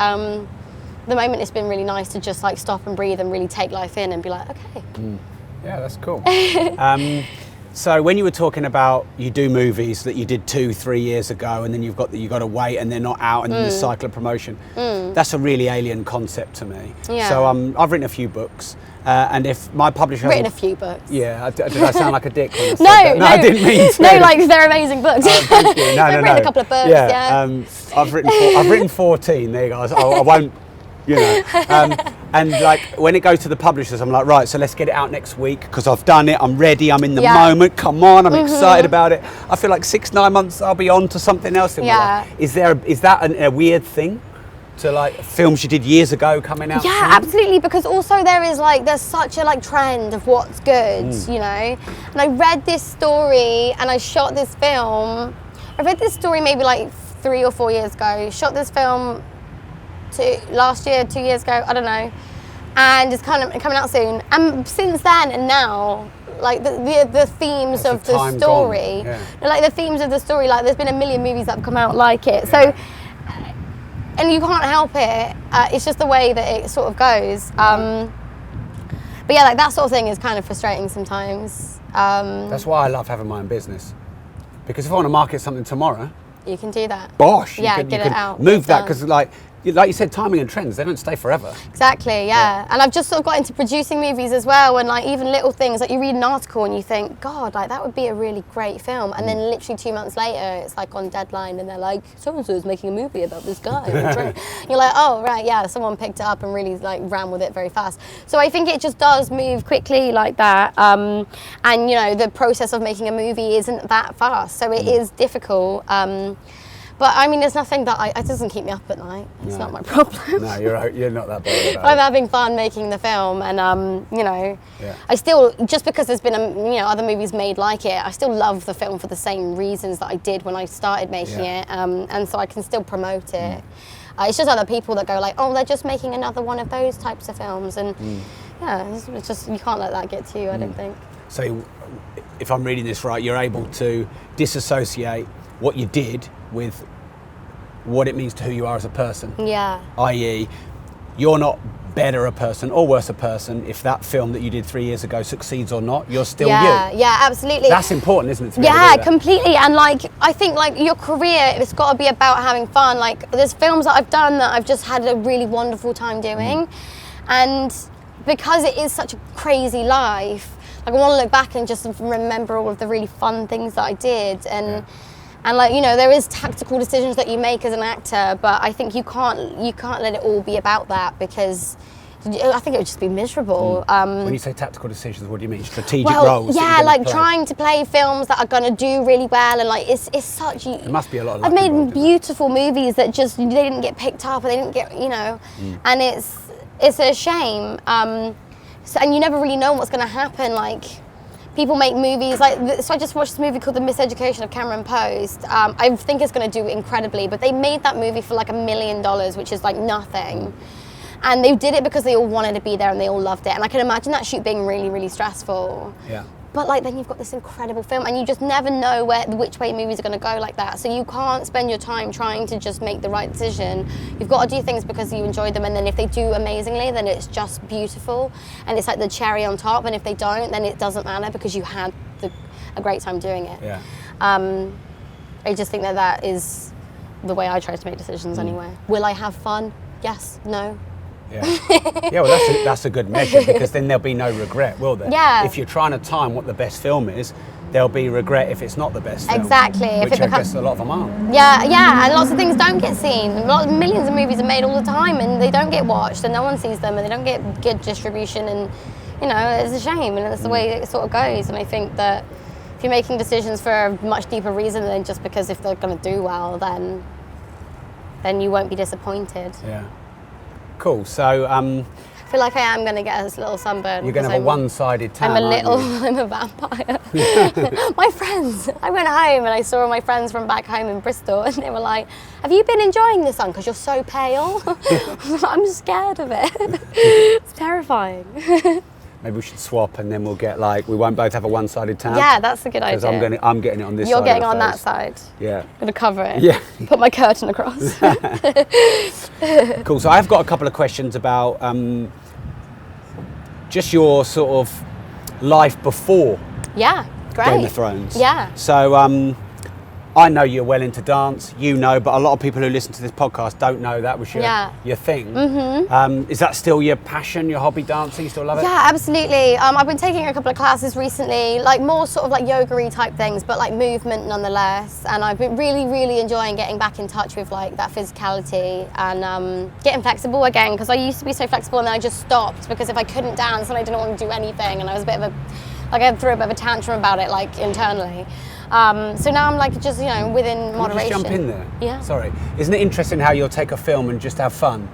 the moment it's been really nice to just like stop and breathe and really take life in and be like, okay. Yeah, that's cool. So when you were talking about you do movies that you did 2-3 years ago, and then you've got to wait and they're not out, and then the cycle of promotion, that's a really alien concept to me. Yeah. So I've written a few books, and if my publisher written a few books. Yeah, did I sound like a dick when I said no, that? No, I didn't mean to. No, like they're amazing books. Thank you. No, I've written a couple of books. Yeah. I've written 14. There you go. I won't. And like when it goes to the publishers, I'm like, right, so let's get it out next week because I've done it, I'm ready, I'm in the moment, come on, I'm excited about it. I feel like 6-9 months I'll be on to something else in my life. Is that a weird thing to like films you did years ago coming out? Yeah, absolutely, because also there's such a like trend of what's good, and I read this story and I shot this film. I read this story maybe like 3 or 4 years ago, shot this film last year, 2 years ago, I don't know, and it's kind of coming out soon. And since then and now, like the themes of the story, like the themes of the story, like there's been a million movies that have come out like it. So, and you can't help it. It's just the way that it sort of goes. But yeah, like that sort of thing is kind of frustrating sometimes. That's why I love having my own business, because if I want to market something tomorrow, you can do that. Bosh, yeah, you get can it out. Move that, because like like you said, timing and trends, they don't stay forever. Exactly, yeah. And I've just sort of got into producing movies as well, and like even little things, like you read an article and you think, God, like that would be a really great film, and then literally 2 months later it's like on deadline and they're like, so-and-so is making a movie about this guy. You're like, oh right, yeah, someone picked it up and really like ran with it very fast. So I think it just does move quickly like that, and you know, the process of making a movie isn't that fast, so it is difficult. But I mean, there's nothing that it doesn't keep me up at night. It's not my problem. No, you're not that bothered about I'm it. having fun making the film, and you know, I still, just because there's been you know, other movies made like it, I still love the film for the same reasons that I did when I started making it, and so I can still promote it. It's just other people that go like, oh, they're just making another one of those types of films, and yeah, it's just, you can't let that get to you, I don't think. So, if I'm reading this right, you're able to disassociate what you did with what it means to who you are as a person. Yeah. I.e., you're not better a person or worse a person if that film that you did 3 years ago succeeds or not. You're still you. Yeah, absolutely. That's important, isn't it? To be able to Yeah, do that? completely. And like, I think like your career, it's got to be about having fun. Like, there's films that I've done that I've just had a really wonderful time doing, and because it is such a crazy life, like I want to look back and just remember all of the really fun things that I did, and like, you know, there is tactical decisions that you make as an actor, but I think you can't let it all be about that, because I think it would just be miserable. When you say tactical decisions, what do you mean? Strategic well, roles? yeah, like trying to play films that are going to do really well, and like it's such. There must be a lot of I've luck made involved in beautiful movies that just they didn't get picked up, or they didn't get, you know, and it's a shame. So, and you never really know what's going to happen. Like, people make movies like, so I just watched this movie called The Miseducation of Cameron Post. I think it's going to do incredibly, but they made that movie for like $1 million, which is like nothing. And they did it because they all wanted to be there and they all loved it. And I can imagine that shoot being really, really stressful. Yeah. But like, then you've got this incredible film, and you just never know which way movies are going to go like that. So you can't spend your time trying to just make the right decision. You've got to do things because you enjoy them, and then if they do amazingly, then it's just beautiful, and it's like the cherry on top. And if they don't, then it doesn't matter because you had a great time doing it. Yeah. I just think that is the way I try to make decisions anyway. Will I have fun? Yes. No. Yeah, yeah. Well, that's a good measure, because then there'll be no regret, will there? Yeah. If you're trying to time what the best film is, there'll be regret if it's not the best film. Exactly. Which I guess a lot of them aren't. Yeah, and lots of things don't get seen. Millions of movies are made all the time, and they don't get watched, and no one sees them, and they don't get good distribution, and you know, it's a shame, and that's the way it sort of goes. And I think that if you're making decisions for a much deeper reason than just because if they're going to do well, then you won't be disappointed. Yeah. Cool. So I feel like I am going to get a little sunburn. You're going to have a one-sided tan. I'm a vampire. My friends, I went home and I saw my friends from back home in Bristol, and they were like, have you been enjoying the sun because you're so pale? I'm scared of it. It's terrifying. Maybe we should swap, and then we'll get like, we won't both have a one-sided tan. Yeah, that's a good idea. Because I'm getting it on this side. You're getting on that side. Yeah. I'm going to cover it. Yeah. Put my curtain across. Cool. So I've got a couple of questions about just your sort of life before Yeah, great. Game of Thrones. Yeah. So I know you're well into dance, you know, but a lot of people who listen to this podcast don't know that was your thing. Mm-hmm. Is that still your passion, your hobby, dancing? You still love it? Yeah, absolutely. I've been taking a couple of classes recently, like more sort of like yoga-y type things, but like movement nonetheless. And I've been really, really enjoying getting back in touch with like that physicality and getting flexible again, because I used to be so flexible and then I just stopped because if I couldn't dance then I didn't want to do anything, and I was a bit of I threw a bit of a tantrum about it, like internally. So now I'm like just, you know, within moderation. Can I just jump in there? Yeah. Sorry. Isn't it interesting how you'll take a film and just have fun,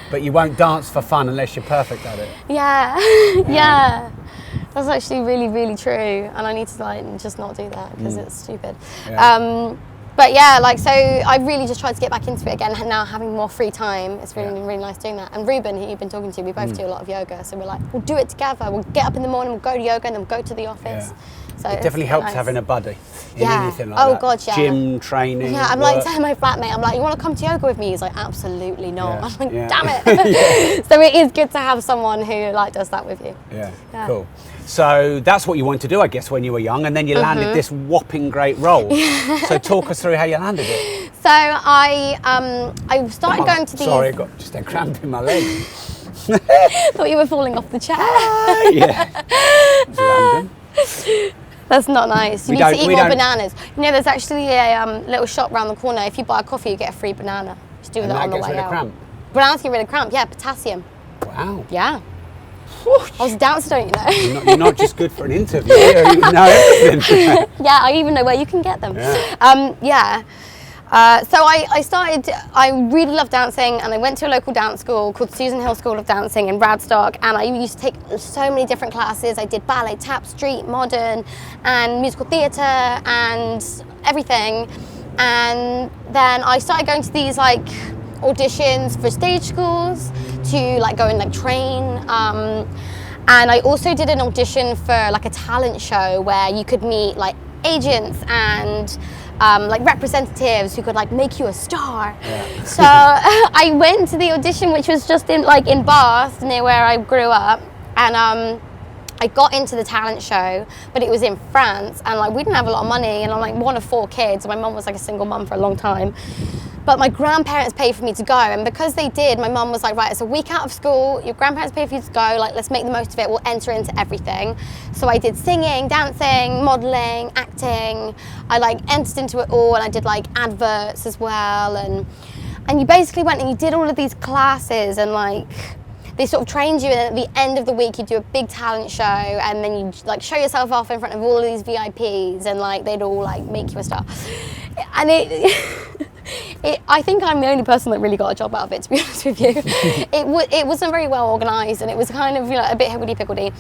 but you won't dance for fun unless you're perfect at it? Yeah. Yeah. That's actually really, really true. And I need to like just not do that because it's stupid. Yeah. But yeah, like, so I really just tried to get back into it again, and now having more free time, it's really, really nice doing that. And Ruben, who you've been talking to, we both do a lot of yoga, so we're like, we'll do it together. We'll get up in the morning, we'll go to yoga, and then we'll go to the office. Yeah. So it definitely helps nice. Having a buddy in anything like that. Oh God, yeah. Gym, training, yeah, I'm work. like telling my flatmate, I'm like, you want to come to yoga with me? He's like, absolutely not. Yeah. I'm like, Yeah. damn it. So it is good to have someone who like does that with you. Yeah, cool. So that's what you wanted to do, I guess, when you were young, and then you landed this whopping great role. So talk us through how you landed it. So I started going to these... Sorry, I got just a cramp in my leg. Thought you were falling off the chair. Yeah. It's random. That's not nice. You need to eat more bananas. You know, there's actually a little shop around the corner. If you buy a coffee, you get a free banana. Just do that on the way out. And that gets rid of cramp? Bananas get rid of cramp, yeah, potassium. Wow. Yeah. I was a dancer, don't you know? You're not just good for an interview, you know everything. Yeah, I even know where you can get them. Yeah. So I really loved dancing, and I went to a local dance school called Susan Hill School of Dancing in Bradstock, and I used to take so many different classes. I did ballet, tap, street, modern, and musical theatre, and everything. And then I started going to these like auditions for stage schools to like go and like train. And I also did an audition for like a talent show where you could meet like agents and like representatives who could like make you a star. Yeah. So I went to the audition, which was just in Bath, near where I grew up, and I got into the talent show, but it was in France, and like we didn't have a lot of money, and I'm like one of 4 kids. My mum was like a single mum for a long time. But my grandparents paid for me to go, and because they did, my mum was like, right, it's a week out of school, your grandparents paid for you to go, like let's make the most of it, we'll enter into everything. So I did singing, dancing, modelling, acting. I like entered into it all, and I did like adverts as well, and you basically went and you did all of these classes, and like they sort of trained you, and at the end of the week you do a big talent show, and then you like show yourself off in front of all of these VIPs, and like they'd all like make you a star. And I think I'm the only person that really got a job out of it, to be honest with you. It wasn't very well organised, and it was kind of, you know, a bit higgledy-piggledy.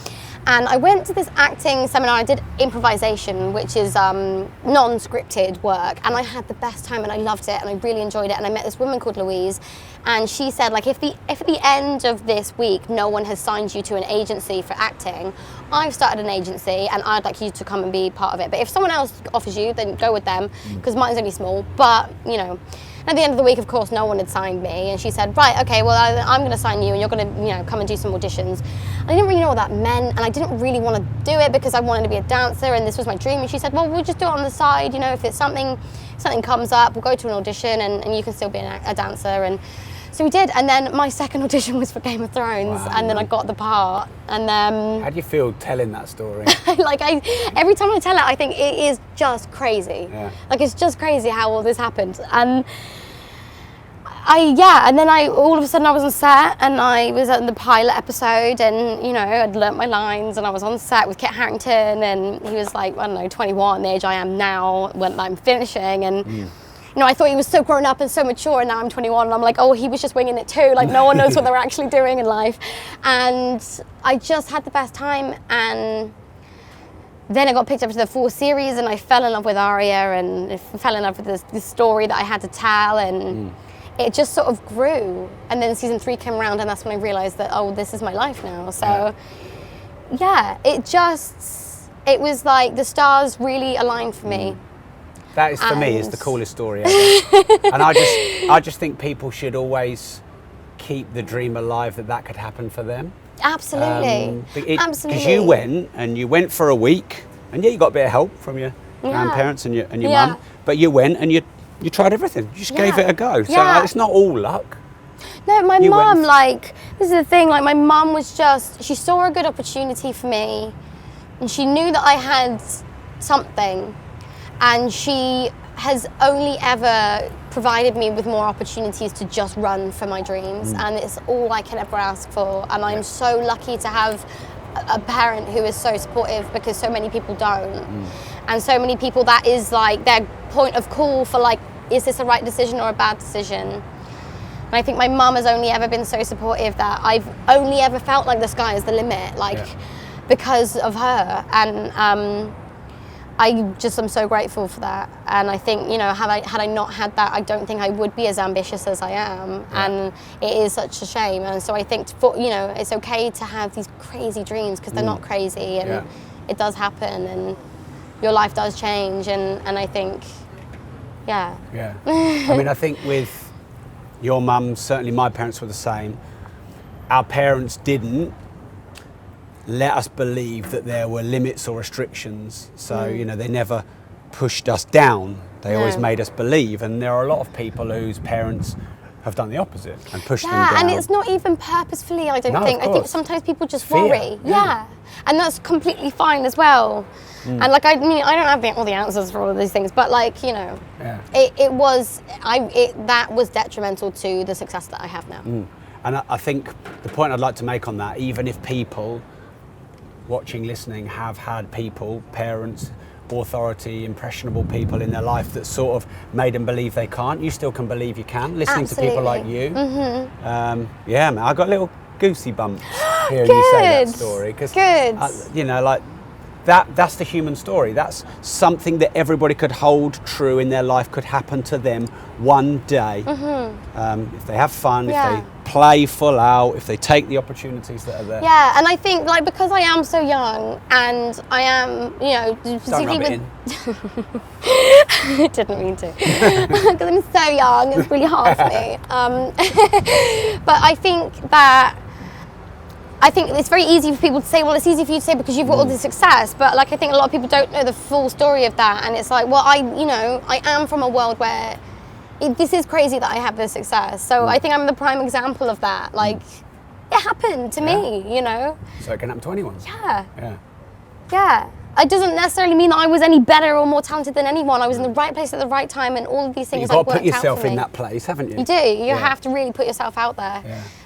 And I went to this acting seminar. I did improvisation, which is non-scripted work, and I had the best time, and I loved it, and I really enjoyed it. And I met this woman called Louise, and she said, like, if at the end of this week no one has signed you to an agency for acting, I've started an agency, and I'd like you to come and be part of it. But if someone else offers you, then go with them, because mine's only small. But, you know, at the end of the week, of course, no one had signed me, and she said, right, okay, well, I'm going to sign you, and you're going to, you know, come and do some auditions. I didn't really know what that meant, and I didn't really want to do it because I wanted to be a dancer, and this was my dream. And she said, well, we'll just do it on the side, you know, if it's something comes up, we'll go to an audition, and you can still be a dancer. And so we did, and then my second audition was for Game of Thrones, and then I got the part. And then how do you feel telling that story? Like every time I tell it, I think it is just crazy. Yeah. Like it's just crazy how all this happened. And and then all of a sudden I was on set, and I was at the pilot episode, and you know, I'd learnt my lines, and I was on set with Kit Harington, and he was like, I don't know, 21, the age I am now when I'm finishing, and you know, I thought he was so grown up and so mature, and now I'm 21, and I'm like, oh, he was just winging it too. Like, no one knows what they're actually doing in life. And I just had the best time, and then I got picked up to the 4 series, and I fell in love with Arya, and fell in love with this story that I had to tell, and it just sort of grew. And then season 3 came around, and that's when I realized that, oh, this is my life now. So, yeah, it was like the stars really aligned for me. That is, for me, is the coolest story ever. And I just think people should always keep the dream alive that could happen for them. Absolutely. Absolutely. Because you went for a week, and you got a bit of help from your grandparents and your mum, but you went and you tried everything. You just gave it a go. So it's not all luck. No, my mum, like, this is the thing, like my mum was she saw a good opportunity for me, and she knew that I had something. And she has only ever provided me with more opportunities to just run for my dreams, and it's all I can ever ask for. And I'm so lucky to have a parent who is so supportive, because so many people don't. And so many people, that is like their point of call for like, is this a right decision or a bad decision? And I think my mum has only ever been so supportive that I've only ever felt like the sky is the limit, like because of her. And I just am so grateful for that, and I think, you know, had I not had that, I don't think I would be as ambitious as I am, and it is such a shame. And so I think, you know, it's okay to have these crazy dreams, because they're not crazy, and it does happen, and your life does change, and I think, I mean, I think with your mum, certainly my parents were the same. Our parents didn't let us believe that there were limits or restrictions. So, they never pushed us down. They always made us believe. And there are a lot of people whose parents have done the opposite and pushed them down. Yeah, and it's not even purposefully, I don't think. I think sometimes people just Fear. worry. Yeah. And that's completely fine as well. And I don't have all the answers for all of these things, but that was detrimental to the success that I have now. And I think the point I'd like to make on that, even if people watching, listening, have had people, parents, authority, impressionable people in their life that sort of made them believe they can't, you still can believe you can, listening to people like you. Yeah, man, I got a little goosey bumps hearing you say that story, because that's the human story. That's something that everybody could hold true in their life, could happen to them one day. If they have fun, if they play full out, if they take the opportunities that are there. Yeah, and I think because I am so young and I am, particularly didn't mean to, because I'm so young, it's really hard for me. But I think it's very easy for people to say, well, it's easy for you to say because you've got all this success, but I think a lot of people don't know the full story of that, and it's I am from a world where this is crazy that I have this success, so I think I'm the prime example of that. It happened to me, So it can happen to anyone. Yeah. It doesn't necessarily mean that I was any better or more talented than anyone. I was in the right place at the right time, and all of these things You've got to worked put yourself out for me. in that place, haven't you? You do. You have to really put yourself out there.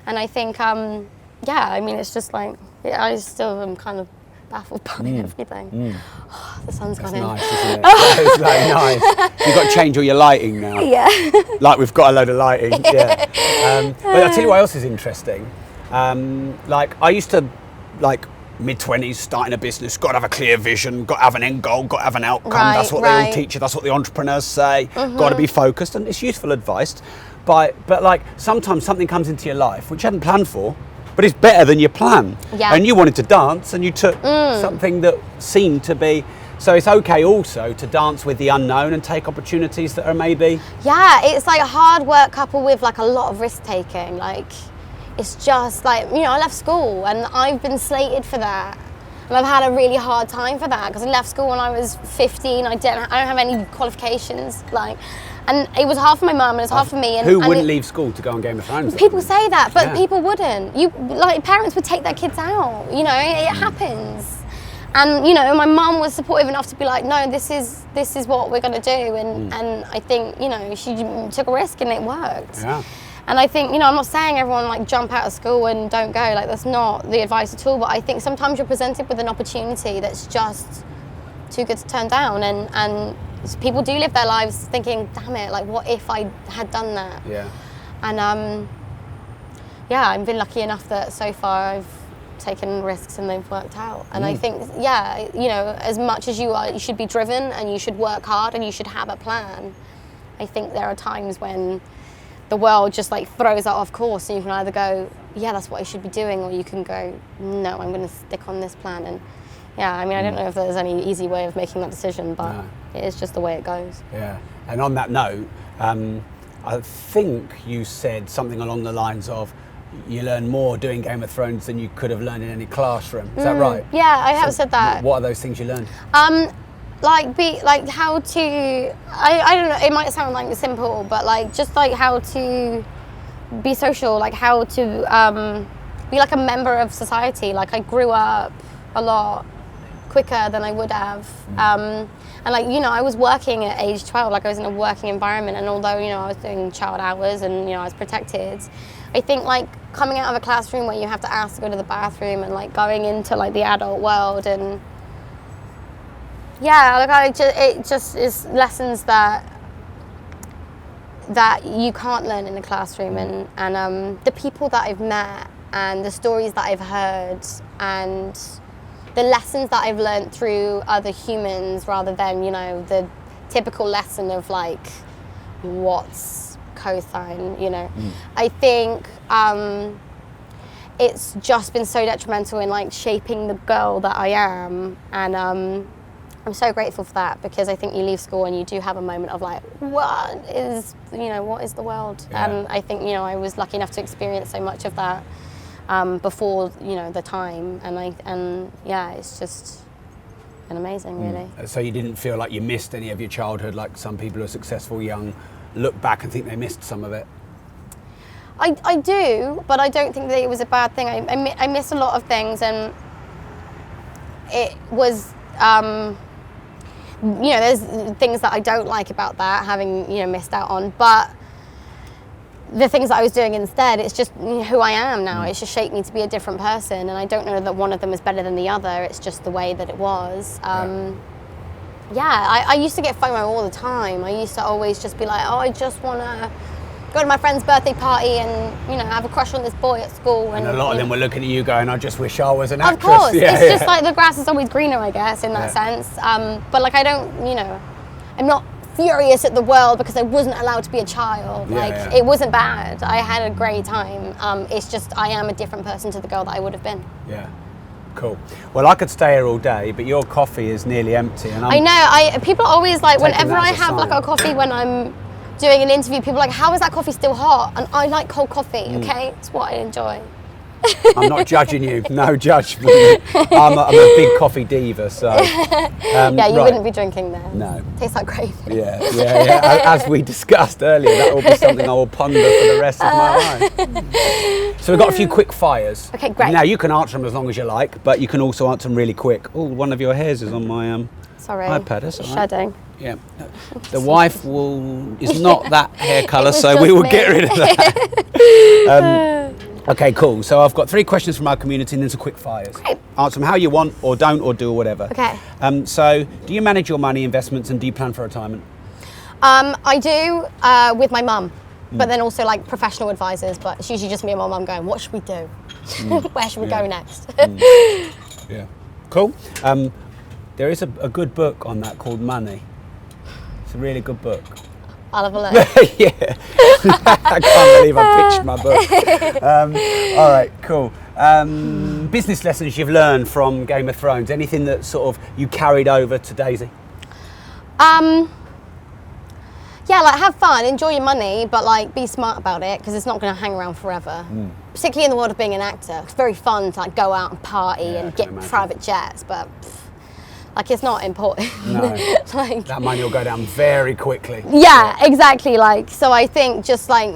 And I think, it's just I still am kind of baffled by everything. Oh, the sun's gone in. Nice, isn't it? It's nice. You've got to change all your lighting now. Yeah. We've got a load of lighting. Yeah. But I'll tell you what else is interesting. I used to, mid-20s, starting a business, got to have a clear vision, got to have an end goal, got to have an outcome. That's what they all teach you. That's what the entrepreneurs say. Got to be focused, and it's useful advice. But sometimes something comes into your life which you hadn't planned for, but it's better than your plan. Yeah. And you wanted to dance, and you took something that seemed to be. So it's okay also to dance with the unknown and take opportunities that are maybe. Yeah, it's hard work coupled with a lot of risk taking. It's just I left school and I've been slated for that. And I've had a really hard time for that because I left school when I was 15. I don't have any qualifications. And it was hard for my mum and it's hard for me. Who wouldn't leave school to go on Game of Thrones? People say that, but people wouldn't. Parents would take their kids out. It happens. And my mum was supportive enough to be no, this is what we're going to do. And I think she took a risk and it worked. Yeah. And I think, I'm not saying everyone jump out of school and don't go, that's not the advice at all, but I think sometimes you're presented with an opportunity that's just too good to turn down, and people do live their lives thinking, damn it, what if I had done that? Yeah. And I've been lucky enough that so far I've taken risks and they've worked out. And I think, as much as you should be driven and you should work hard and you should have a plan, I think there are times when the world just throws that off course, and you can either go, yeah, that's what I should be doing, or you can go, no, I'm going to stick on this plan. And I don't know if there's any easy way of making that decision, but it is just the way it goes. Yeah. And on that note, I think you said something along the lines of you learn more doing Game of Thrones than you could have learned in any classroom. Is that right? Yeah, I have said that. What are those things you learned? How to, I don't know, it might sound simple, but just how to be social, how to be a member of society. I grew up a lot quicker than I would have. And I was working at age 12, I was in a working environment, and although, I was doing child hours and, I was protected, I think coming out of a classroom where you have to ask to go to the bathroom and going into the adult world, and it just is lessons that you can't learn in a classroom, and the people that I've met and the stories that I've heard and the lessons that I've learned through other humans rather than, the typical lesson of what's cosine, I think it's just been so detrimental in shaping the girl that I am, and I'm so grateful for that, because I think you leave school and you do have a moment of what is the world? Yeah. And I think, I was lucky enough to experience so much of that. before the time, and it's just been amazing, really. So you didn't feel like you missed any of your childhood, like some people who are successful young look back and think they missed some of it? I do, but I don't think that it was a bad thing. I missed a lot of things, and it was, there's things that I don't like about that, having, missed out on, but the things that I was doing instead, it's just who I am now. It's just shaped me to be a different person, and I don't know that one of them is better than the other. It's just the way that it was. I used to get FOMO all the time. I used to always just be like, oh, I just want to go to my friend's birthday party and, have a crush on this boy at school. And a lot of them were looking at you going, I just wish I was an actress. Of course. It's just like the grass is always greener, I guess, in that sense. But like, I don't, I'm not furious at the world because I wasn't allowed to be a child. It wasn't bad. I had a great time. It's just I am a different person to the girl that I would have been. Yeah. Cool. Well, I could stay here all day, but your coffee is nearly empty. And I know. People are always like, whenever I have like a coffee when I'm doing an interview, people are like, how is that coffee still hot? And I like cold coffee, okay? It's what I enjoy. I'm not judging you. No judgment. I'm a big coffee diva, so... you wouldn't be drinking there. No. Tastes like gravy. Yeah. As we discussed earlier, that will be something I will ponder for the rest of my life. So we've got a few quick fires. Okay, great. Now, you can answer them as long as you like, but you can also answer them really quick. Oh, one of your hairs is on my Sorry. iPad. That's all right. Shedding. Yeah. The wife is not that hair colour, so we will get rid of that. Okay, cool. So I've got 3 questions from our community and then some quick fires. Great. Answer them how you want, or don't, or do, or whatever. Okay. So do you manage your money, investments, and do you plan for retirement? I do with my mum, but then also like professional advisors, but it's usually just me and my mum going, what should we do? Where should we go next? Yeah. Cool. There is a good book on that called Money. It's a really good book. I'll have a look. Yeah. I can't believe I pitched my book. All right, cool. Business lessons you've learned from Game of Thrones. Anything that sort of you carried over to Daisie? Like have fun, enjoy your money, but like be smart about it because it's not going to hang around forever. Particularly in the world of being an actor, it's very fun to like go out and party and get private jets, but like it's not important. No, like, that money will go down very quickly. Yeah, exactly. Like so, I think just like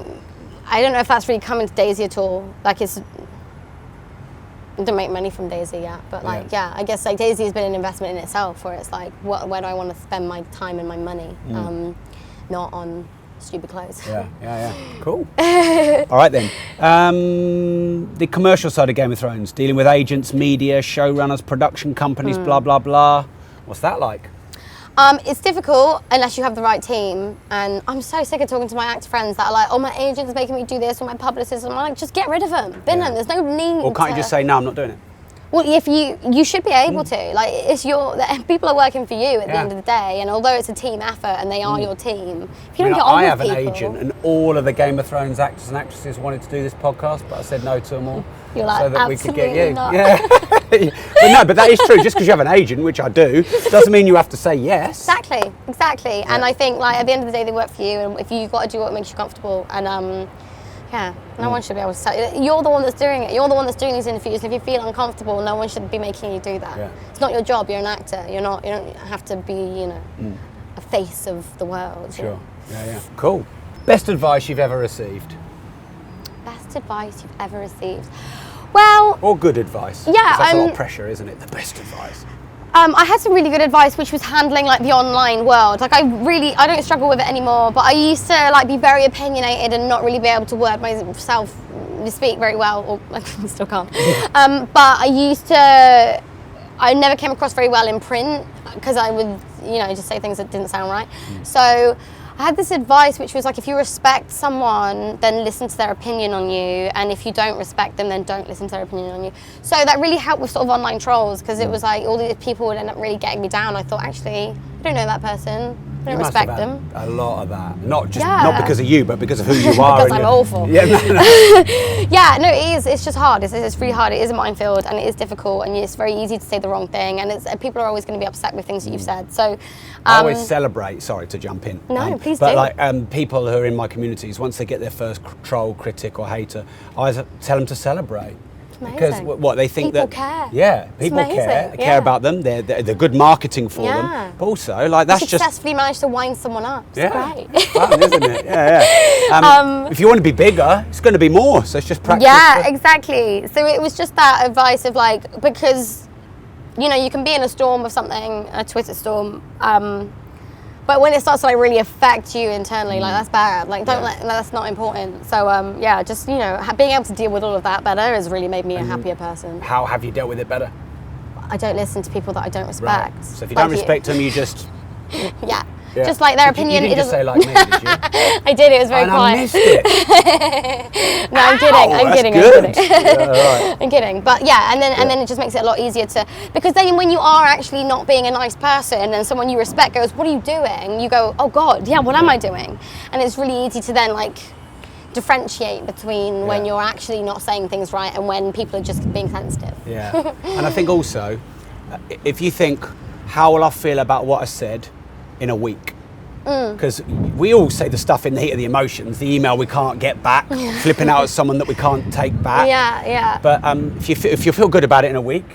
I don't know if that's really coming to Daisie at all. Like I don't make money from Daisie yet, but like I guess like Daisie has been an investment in itself, where it's like where do I want to spend my time and my money. Not on stupid clothes. Yeah. Cool. All right then. The commercial side of Game of Thrones, dealing with agents, media, showrunners, production companies, blah, blah, blah. What's that like? It's difficult unless you have the right team. And I'm so sick of talking to my actor friends that are like, oh, my agent's making me do this, or my publicist. And I'm like, just get rid of them. Bin them. There's no need. Or can't you just say, no, I'm not doing it? Well, if you should be able to. Like, it's people are working for you at the end of the day, and although it's a team effort and they are your team, if you don't get on with people... I have an agent, and all of the Game of Thrones actors and actresses wanted to do this podcast, but I said no to them all. You're like, so that we could get you. Not. Yeah. But that is true. Just because you have an agent, which I do, doesn't mean you have to say yes. Exactly. Yeah. And I think, like, at the end of the day, they work for you, and if you've got to do what makes you comfortable, and no one should be able to tell you. You're the one that's doing it. You're the one that's doing these interviews. And if you feel uncomfortable, no one should be making you do that. Yeah. It's not your job. You're an actor. You don't have to be, a face of the world. Sure. Yeah. Cool. Best advice you've ever received? Best advice you've ever received? Well... Or good advice. Yeah. That's a lot of pressure, isn't it? The best advice. I had some really good advice, which was handling like the online world. Like I don't struggle with it animoore, but I used to like be very opinionated and not really be able to word myself, speak very well, or I still can't. But I never came across very well in print because I would, just say things that didn't sound right. So I had this advice, which was like, if you respect someone, then listen to their opinion on you, and if you don't respect them, then don't listen to their opinion on you. So that really helped with sort of online trolls, because it was like all these people would end up really getting me down. I thought, actually, I don't know that person. I don't respect them. A lot of that, not because of you, but because of who you are. Because I'm awful. Yeah, no, it is. It's just hard. It's really hard. It is a minefield, and it is difficult, and it's very easy to say the wrong thing, and people are always going to be upset with things that you've said. So I always celebrate. Sorry to jump in. No, please do. But like people who are in my communities, once they get their first troll, critic, or hater, I always tell them to celebrate. Because what they think people that care. Yeah, people care. They care about them. They're good marketing for them. But also, like that's successfully managed to wind someone up. It's great. It's fun, isn't it? Yeah. If you want to be bigger, it's going to be more. So it's just practice. Yeah, exactly. So it was just that advice of like, because you know you can be in a storm of something, a Twitter storm. But when it starts to like really affect you internally, like that's bad. Like that's not important. So just you know being able to deal with all of that better has really made me a happier person. How have you dealt with it better? I don't listen to people that I don't respect. Right. So if you don't respect them, you just just like their opinion. You didn't just say like me, did you? I did. It was very quiet. I missed it. No, I'm kidding. I'm kidding. Good. Right. I'm kidding. But yeah, and then it just makes it a lot easier to, because then when you are actually not being a nice person and someone you respect goes, "What are you doing?" You go, "Oh God, yeah. What am I doing?" And it's really easy to then like differentiate between when you're actually not saying things right and when people are just being sensitive. Yeah. And I think also, if you think, how will I feel about what I said in a week? Because we all say the stuff in the heat of the emotions, the email we can't get back, flipping out at someone that we can't take back. Yeah. But if you feel good about it in a week,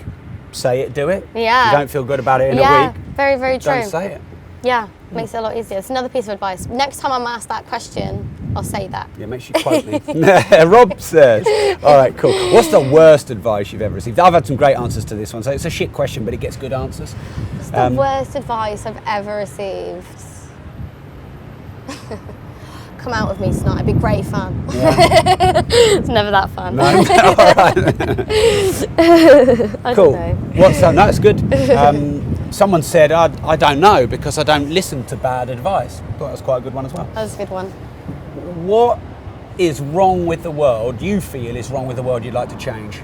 say it, do it. Yeah. If you don't feel good about it in a week, very, very true. Don't say it. Yeah, makes it a lot easier. It's another piece of advice. Next time I'm asked that question, I'll say that. Yeah, make sure you quote me. Rob says. All right, cool. What's the worst advice you've ever received? I've had some great answers to this one, so it's a shit question, but it gets good answers. What's the worst advice I've ever received? Come out with me tonight, it'd be great fun. Yeah. It's never that fun. No, all right. Cool. What's that? No, it's good. Someone said, I don't know because I don't listen to bad advice. I thought that was quite a good one as well. That was a good one. What is wrong with the world, you feel is wrong with the world you'd like to change?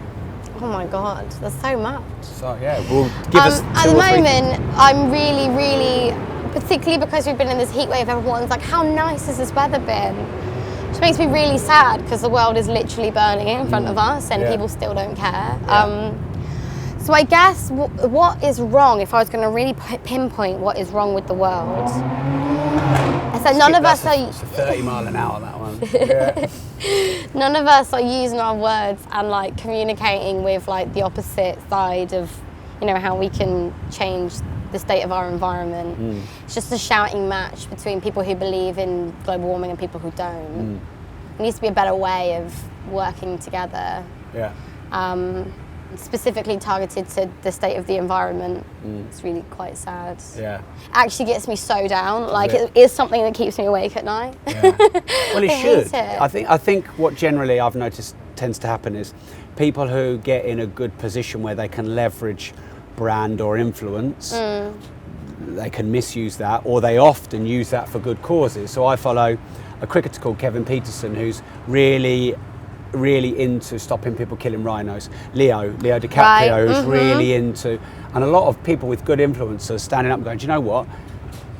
Oh my God, there's so much. So yeah, well, give us two at the or three moment, I'm really, really, particularly because we've been in this heat wave, everyone's like, how nice has this weather been? Which makes me really sad because the world is literally burning in front of us and people still don't care. Yeah. So I guess what is wrong, if I was going to really pinpoint what is wrong with the world, is that none of us are... It's a 30 mile an hour, that one. Yeah. None of us are using our words and like communicating with like the opposite side of, you know, how we can change the state of our environment. It's just a shouting match between people who believe in global warming and people who don't. There needs to be a better way of working together. Yeah. Specifically targeted to the state of the environment. It's really quite sad. Yeah. It actually gets me so down. Like it is something that keeps me awake at night. Yeah. Well, it should. Hate it. I think what generally I've noticed tends to happen is people who get in a good position where they can leverage brand or influence, they can misuse that, or they often use that for good causes. So I follow a cricketer called Kevin Peterson who's really into stopping people killing rhinos. Leo DiCaprio who's really into, and a lot of people with good influence are standing up and going, do you know what?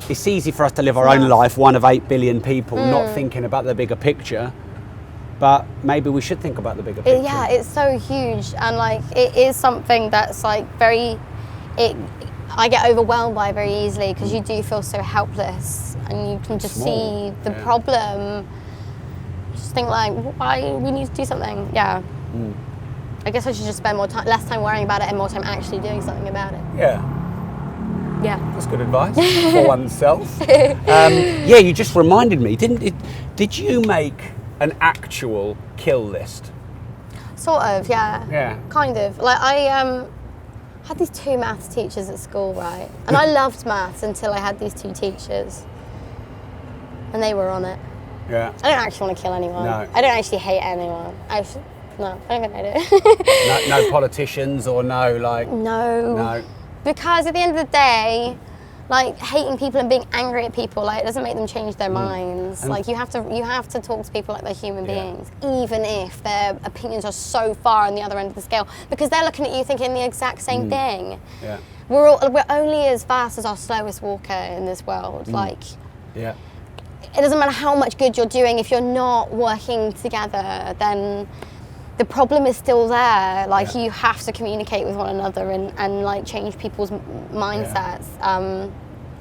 It's easy for us to live our own life, one of 8 billion people, not thinking about the bigger picture. But maybe we should think about the bigger picture. Yeah, it's so huge, and like it is something that's like I get overwhelmed by very easily because you do feel so helpless, and you can just see the problem. Just think like, why we need to do something. Yeah. I guess I should just spend less time worrying about it and more time actually doing something about it. Yeah. Yeah. That's good advice for oneself. Yeah, you just reminded me, did you make an actual kill list? Sort of, yeah. Yeah. Kind of. Like I had these 2 maths teachers at school, right? And I loved maths until I had these 2 teachers. And they were on it. Yeah. I don't actually want to kill anyone. No. I don't actually hate anyone. No, I don't think I do. no politicians or no. No. Because at the end of the day, like hating people and being angry at people, like it doesn't make them change their minds. And like you have to talk to people like they're human beings, even if their opinions are so far on the other end of the scale, because they're looking at you thinking the exact same thing. Yeah. We're only as fast as our slowest walker in this world. Like, yeah. It doesn't matter how much good you're doing if you're not working together. Then the problem is still there. Like you have to communicate with one another and like change people's mindsets. Yeah.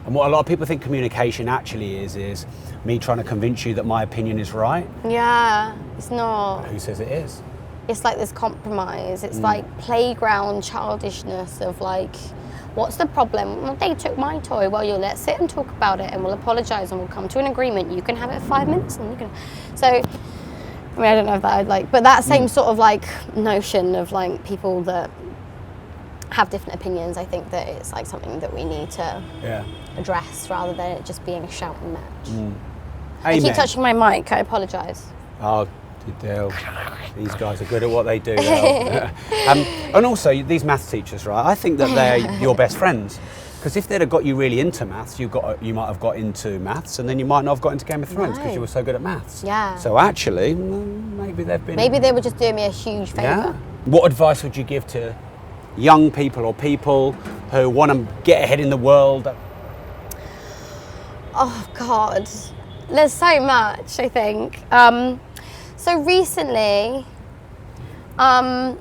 And what a lot of people think communication actually is me trying to convince you that my opinion is right. Yeah, it's not. Who says it is? it's like this compromise. It's like playground childishness of like, what's the problem? Well, they took my toy. Well, let's sit and talk about it, and we'll apologise, and we'll come to an agreement. You can have it 5 minutes, and you can. So, I mean, I don't know if that I'd like, but that same sort of like notion of like people that have different opinions. I think that it's like something that we need to address rather than it just being a shout and match. I keep touching my mic. I apologise. Oh, these guys are good at what they do. And also, these maths teachers, right? I think that they're your best friends. Because if they'd have got you really into maths, you might have got into maths, and then you might not have got into Game of Thrones because you were so good at maths. Yeah. So actually, maybe they've been. Maybe they were just doing me a huge favour. Yeah. What advice would you give to young people or people who want to get ahead in the world? Oh God, there's so much. I think. So recently, I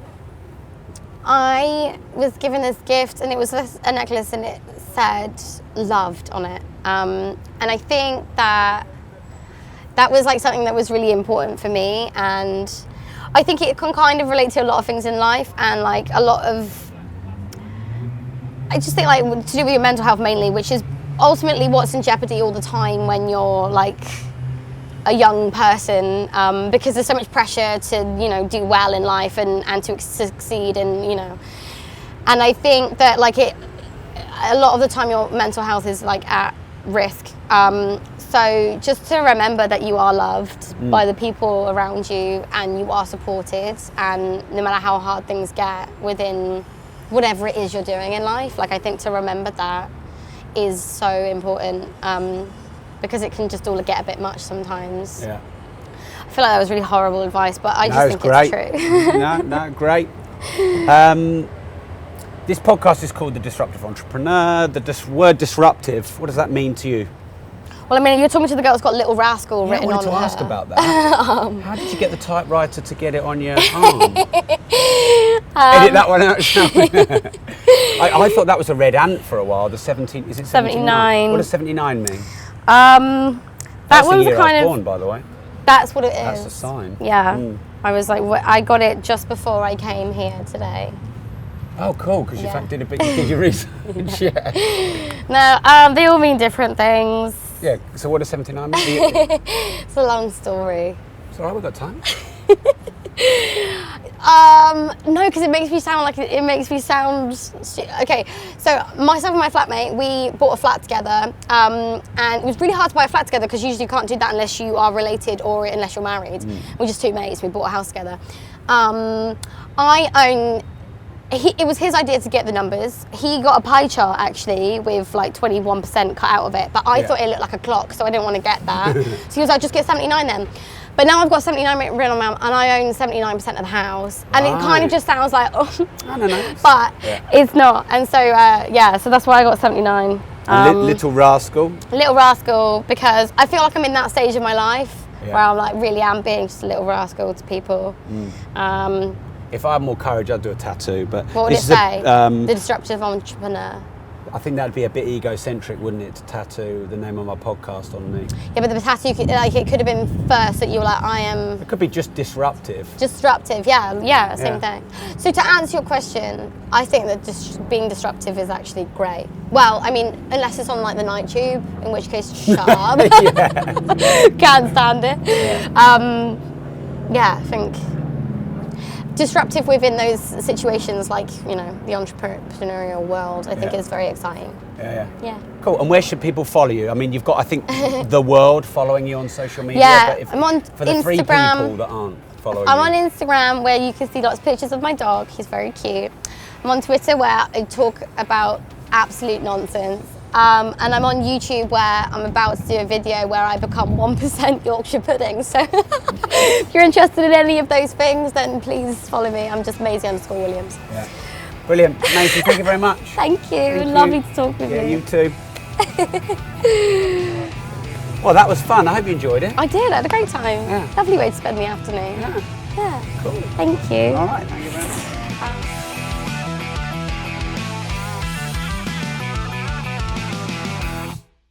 was given this gift, and it was a necklace, and it said "loved" on it. And I think that was like something that was really important for me, and I think it can kind of relate to a lot of things in life, and like a lot of, I just think like to do with your mental health mainly, which is ultimately what's in jeopardy all the time when you're like a young person, because there's so much pressure to, you know, do well in life and to succeed, and, you know, and I think that like a lot of the time your mental health is like at risk. So just to remember that you are loved by the people around you, and you are supported, and no matter how hard things get within whatever it is you're doing in life, like I think to remember that is so important. Because it can just all get a bit much sometimes. Yeah. I feel like that was really horrible advice, but I just think it's true. No, great. This podcast is called The Disruptive Entrepreneur. The word disruptive, what does that mean to you? Well, I mean, you're talking to the girl that's got Little Rascal written on her. I wanted to ask about that. How did you get the typewriter to get it on your arm? Edit that one out, shall we? I thought that was a red ant for a while. The 17, is it 79? What does 79 mean? That That's one's the year kind I was of born, by the way. That's what it is. That's a sign. Yeah. I was like, I got it just before I came here today. Oh, cool! Because you did your research. No, they all mean different things. Yeah. So what does 79 mean? It's a long story. It's all right. We've got time. No, because it makes me sound okay. So myself and my flatmate, we bought a flat together, and it was really hard to buy a flat together because usually you can't do that unless you are related or unless you're married. We're just two mates. We bought a house together. It was his idea to get the numbers. He got a pie chart actually with like 21% cut out of it, but I thought it looked like a clock, so I didn't want to get that. So he was like, just get 79 then. But now I've got 79 written on my, and I own 79% of the house. And it kind of just sounds like, oh, I don't know. But it's not. And so, so that's why I got 79. Little Rascal? Little Rascal, because I feel like I'm in that stage of my life where I'm like really am being just a little rascal to people. If I had more courage, I'd do a tattoo. But what would it say? The Disruptive Entrepreneur. I think that'd be a bit egocentric, wouldn't it, to tattoo the name of my podcast on me? Yeah, but the tattoo, it could have been first that you were like, I am... It could be just disruptive. Disruptive, same thing. So to answer your question, I think that being disruptive is actually great. Well, I mean, unless it's on like the night tube, in which case, shut up. Can't stand it. I think... disruptive within those situations, like, you know, the entrepreneurial world, I think is very exciting. Yeah. Cool. And where should people follow you? I mean, you've got, I think, the world following you on social media. But I'm on for the Instagram. 3 people that aren't following I'm on Instagram, where you can see lots of pictures of my dog. He's very cute. I'm on Twitter, where I talk about absolute nonsense. And I'm on YouTube, where I'm about to do a video where I become 1% Yorkshire pudding. So if you're interested in any of those things, then please follow me. I'm just Maisie_Williams. Yeah. Brilliant. Maisie, thank you very much. Thank you. Lovely to talk with you. Yeah, you too. Well, that was fun. I hope you enjoyed it. I did. I had a great time. Yeah. Lovely way to spend the afternoon. Yeah. Cool. Thank you. All right. Thank you very much.